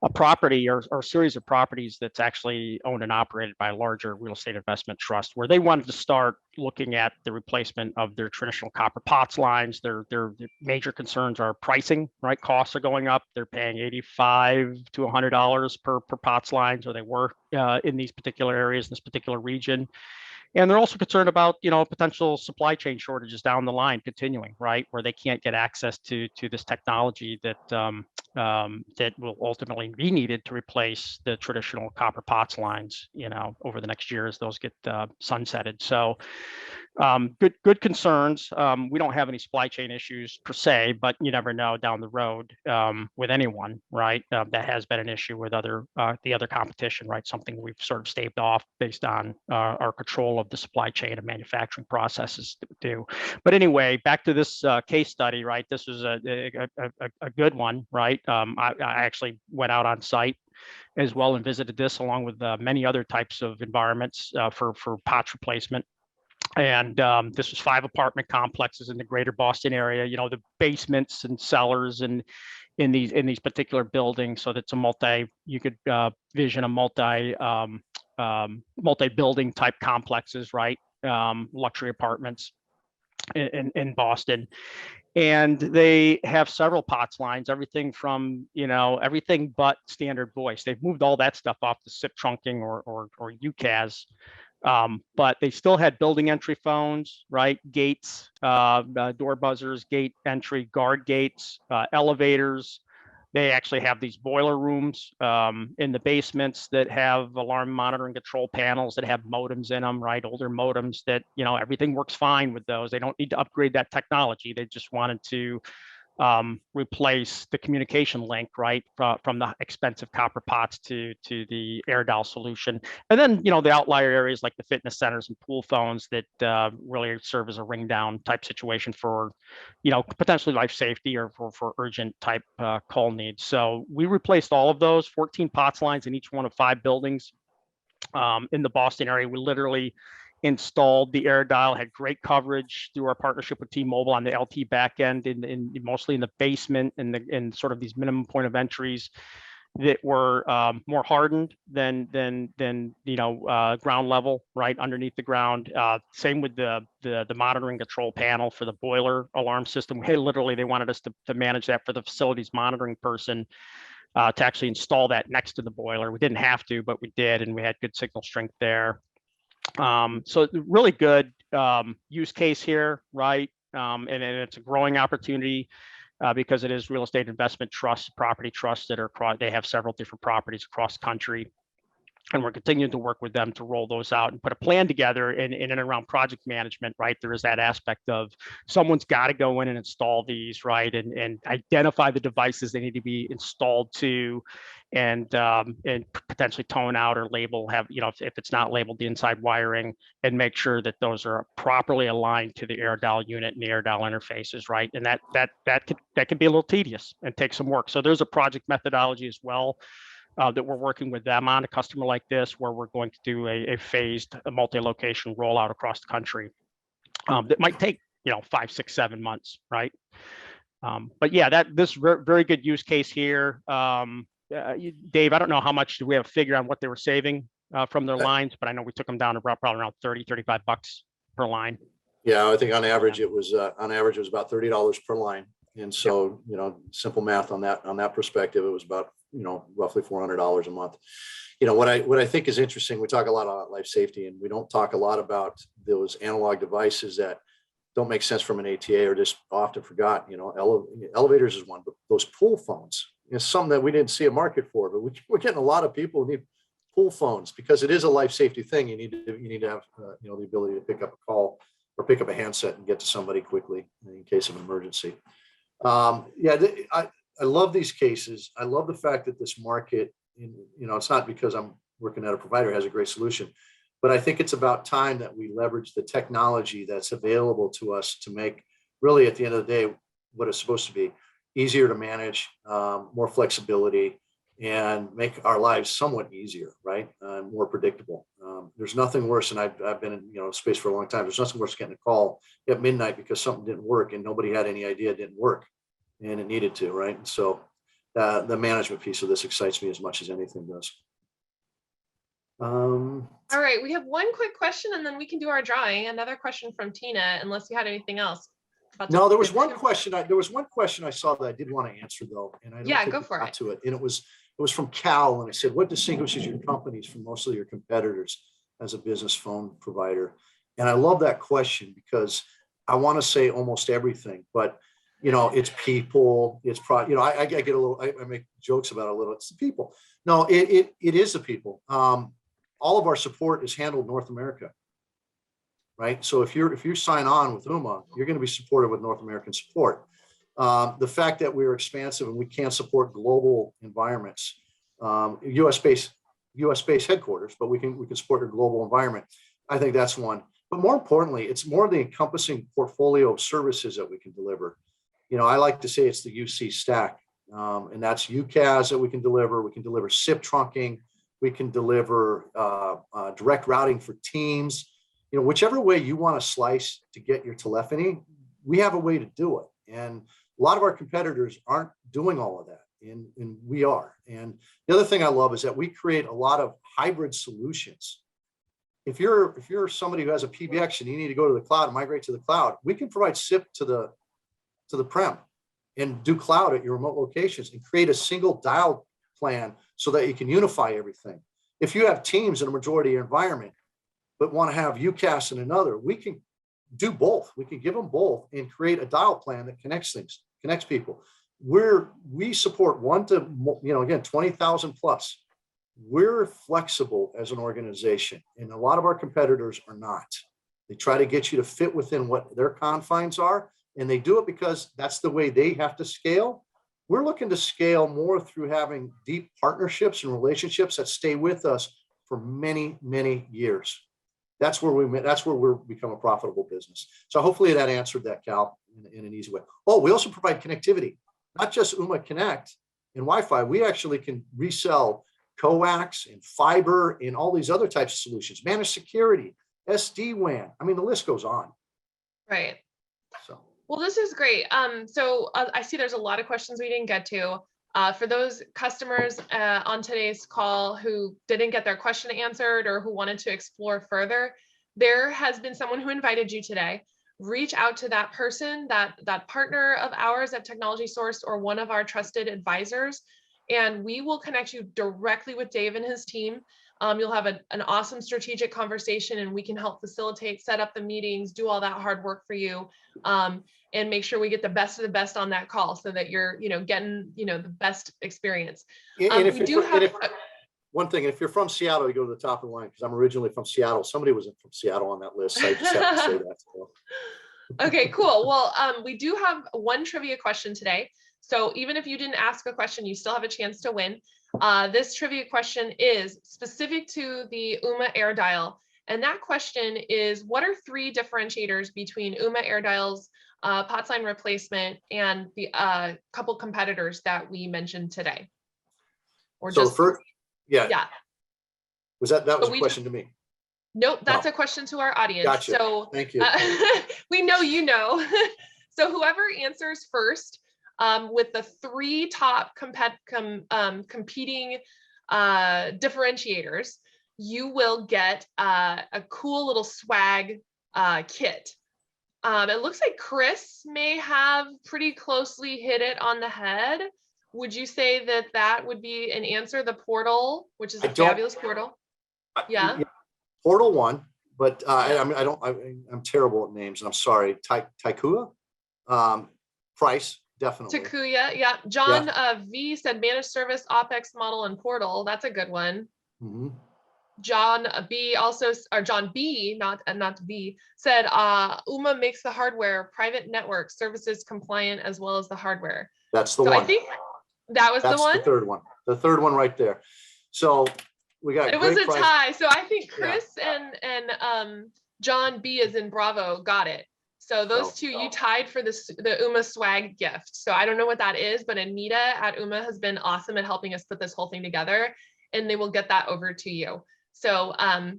a property or series of properties that's actually owned and operated by a larger real estate investment trust, where they wanted to start looking at the replacement of their traditional copper POTS lines. Their major concerns are pricing, right? Costs are going up. They're paying $85 to $100 per POTS lines, or they were in these particular areas, in this particular region. And they're also concerned about, potential supply chain shortages down the line continuing, right, where they can't get access to this technology that will ultimately be needed to replace the traditional copper POTS lines, over the next year as those get sunsetted. So good concerns. We don't have any supply chain issues per se, but you never know down the road with anyone, right? That has been an issue with the other competition, right? Something we've sort of staved off based on our control of the supply chain and manufacturing processes that we do. But anyway, back to this case study, right? This was a good one, right? I actually went out on site as well and visited this along with many other types of environments for POTS replacement. And this was 5 apartment complexes in the greater Boston area, the basements and cellars and in these particular buildings. So that's you could vision a multi-building type complexes, right? Luxury apartments in Boston. And they have several POTS lines, everything from, everything but standard voice. They've moved all that stuff off the SIP trunking or UCAS. But they still had building entry phones, right? Gates, door buzzers, gate entry, guard gates, elevators. They actually have these boiler rooms in the basements that have alarm monitoring control panels that have modems in them, right? Older modems that, everything works fine with those. They don't need to upgrade that technology. They just wanted to replace the communication link, right, from the expensive copper POTS to the AirDial solution. And then, the outlier areas like the fitness centers and pool phones that really serve as a ring down type situation for, potentially life safety or for urgent type call needs. So we replaced all of those 14 POTS lines in each one of 5 buildings in the Boston area. We literally installed the AirDial, had great coverage through our partnership with T-Mobile on the LT back end, in mostly in the basement and in sort of these minimum point of entries that were more hardened than ground level, right underneath the ground. Same with the monitoring control panel for the boiler alarm system. Hey, literally, they wanted us to manage that for the facilities monitoring person. To actually install that next to the boiler. We didn't have to, but we did, and we had good signal strength there. So really good use case here, right? And it's a growing opportunity because it is real estate investment trusts, property trusts that they have several different properties across the country. And we're continuing to work with them to roll those out and put a plan together in and around project management, right? There is that aspect of someone's got to go in and install these, right? And identify the devices they need to be installed to and potentially tone out or label, if it's not labeled, the inside wiring, and make sure that those are properly aligned to the AirDial unit and the AirDial interfaces, right? And that can be a little tedious and take some work. So there's a project methodology as well. That we're working with them on, a customer like this, where we're going to do a phased multi-location rollout across the country. That might take 5, 6, 7 months, right? But yeah, this very good use case here. Dave, I don't know how much do we have a figure on what they were saving from their lines, but I know we took them down to probably around 30, $35 per line. Yeah, I think on average it was about $30 per line. And so, simple math on that perspective, it was about, roughly $400 a month. What I think is interesting, we talk a lot about life safety, and we don't talk a lot about those analog devices that don't make sense from an ATA or just often forgot. Elevators is one, but those pool phones is something that we didn't see a market for, but we're getting a lot of people who need pool phones because it is a life safety thing. You need to have the ability to pick up a call or pick up a handset and get to somebody quickly in case of an emergency. I love these cases. I love the fact that this market, it's not because I'm working at a provider has a great solution, but I think it's about time that we leverage the technology that's available to us to make really at the end of the day what it's supposed to be: easier to manage, more flexibility, and make our lives somewhat easier, right? More predictable. There's nothing worse, and I've been in space for a long time. There's nothing worse than getting a call at midnight because something didn't work and nobody had any idea it didn't work, and it needed to, right? And so the management piece of this excites me as much as anything does. All right, we have one quick question and then we can do our drawing. Another question from Tina, unless you had anything else. No, there was one question. There was one question I saw that I did want to answer though, and I don't think go we for got it. to it. And it was from Cal, and I said, "What distinguishes your companies from most of your competitors as a business phone provider?" And I love that question because I want to say almost everything, but it's people. It's probably I get a little. I make jokes about it a little. It's the people. No, it is the people. All of our support is handled North America. Right. So if you sign on with Ooma, you're going to be supported with North American support. The fact that we're expansive and we can support global environments, US based headquarters, but we can support a global environment. I think that's one. But more importantly, it's more the encompassing portfolio of services that we can deliver. I like to say it's the UC stack, and that's UCaaS that we can deliver. We can deliver SIP trunking. We can deliver direct routing for teams. Whichever way you want to slice to get your telephony, we have a way to do it. And a lot of our competitors aren't doing all of that, and we are. And the other thing I love is that we create a lot of hybrid solutions. If you're somebody who has a PBX and you need to go to the cloud and migrate to the cloud, we can provide SIP to the prem and do cloud at your remote locations and create a single dial plan so that you can unify everything. If you have teams in a majority of your environment, but want to have UCaaS in another, we can do both. We can give them both and create a dial plan that connects people. We support 1 to, again, 20,000 plus. We're flexible as an organization, and a lot of our competitors are not. They try to get you to fit within what their confines are, and they do it because that's the way they have to scale. We're looking to scale more through having deep partnerships and relationships that stay with us for many, many years. That's where we're become a profitable business. So hopefully that answered that, Cal, in an easy way. Oh, we also provide connectivity, not just Ooma Connect and Wi-Fi. We actually can resell coax and fiber and all these other types of solutions, managed security, SD-Wan. I mean, the list goes on. Right. So. Well, this is great. So I see there's a lot of questions we didn't get to. For those customers on today's call who didn't get their question answered or who wanted to explore further, there has been someone who invited you today. Reach out to that person, that partner of ours at Technology Source or one of our trusted advisors, and we will connect you directly with Dave and his team. You'll have an awesome strategic conversation, and we can help facilitate, set up the meetings, do all that hard work for you. And make sure we get the best of the best on that call so that you're, getting, the best experience. One thing, if you're from Seattle, you go to the top of the line because I'm originally from Seattle. Somebody wasn't from Seattle on that list. So I just have to say that. So. Okay, cool. Well, we do have one trivia question today. So even if you didn't ask a question, you still have a chance to win. This trivia question is specific to the Ooma AirDial. And that question is, what are 3 differentiators between Ooma AirDial's POTS line replacement and the couple competitors that we mentioned today? Or so just first, yeah. Yeah. Was that was a question to me? Nope, that's No. a question to our audience. Gotcha. So Thank you. we know you know. So whoever answers first with the 3 top competing differentiators, you will get a cool little swag kit. It looks like Chris may have pretty closely hit it on the head. Would you say that that would be an answer? The portal, which is a fabulous portal. Yeah. Portal 1, but I mean, I'm terrible at names, and I'm sorry. Taikua, price, definitely. Takuya, yeah. John V said managed service, OpEx model, and portal. That's a good one. Mm-hmm. John B also, or John B, not B, said Ooma makes the hardware, private network, services compliant as well as the hardware. That's the so one. I think that was That's the one. The third one. The third one right there. So we got. It was a tie. So I think Chris and John B as in Bravo got it. So those two, you tied for the Ooma swag gift. So I don't know what that is, but Anita at Ooma has been awesome at helping us put this whole thing together, and they will get that over to you. So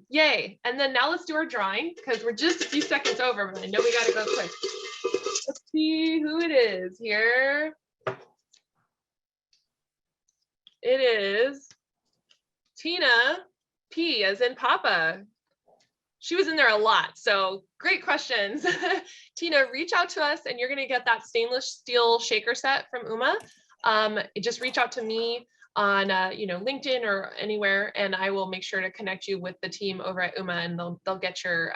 yay. And then now let's do our drawing because we're just a few seconds over, but I know we got to go quick. Let's see who it is here. It is Tina P as in Papa. She was in there a lot, so great questions. Tina, reach out to us and you're gonna get that stainless steel shaker set from Ooma. Just reach out to me on LinkedIn or anywhere, and I will make sure to connect you with the team over at Ooma, and they'll get your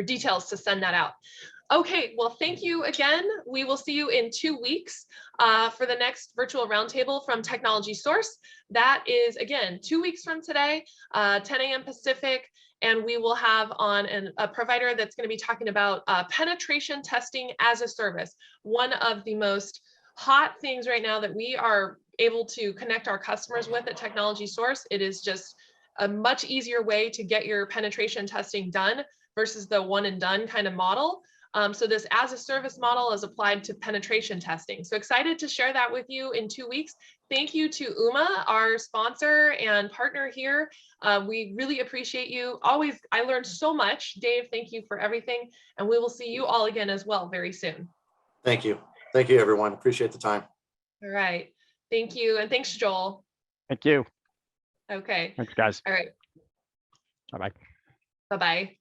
details to send that out. Okay, well, thank you again. We will see you in 2 weeks for the next virtual roundtable from Technology Source. That is, again, 2 weeks from today, 10 a.m. Pacific, and we will have on a provider that's going to be talking about penetration testing as a service. One of the most hot things right now that we are able to connect our customers with at Technology Source. It is just a much easier way to get your penetration testing done versus the one and done kind of model. So this as a service model is applied to penetration testing. So excited to share that with you in 2 weeks. Thank you to Ooma, our sponsor and partner here. We really appreciate you. Always, I learned so much. Dave, thank you for everything. And we will see you all again as well very soon. Thank you. Thank you, everyone. Appreciate the time. All right. Thank you. And thanks, Joel. Thank you. Okay. Thanks, guys. All right. Bye-bye. Bye-bye.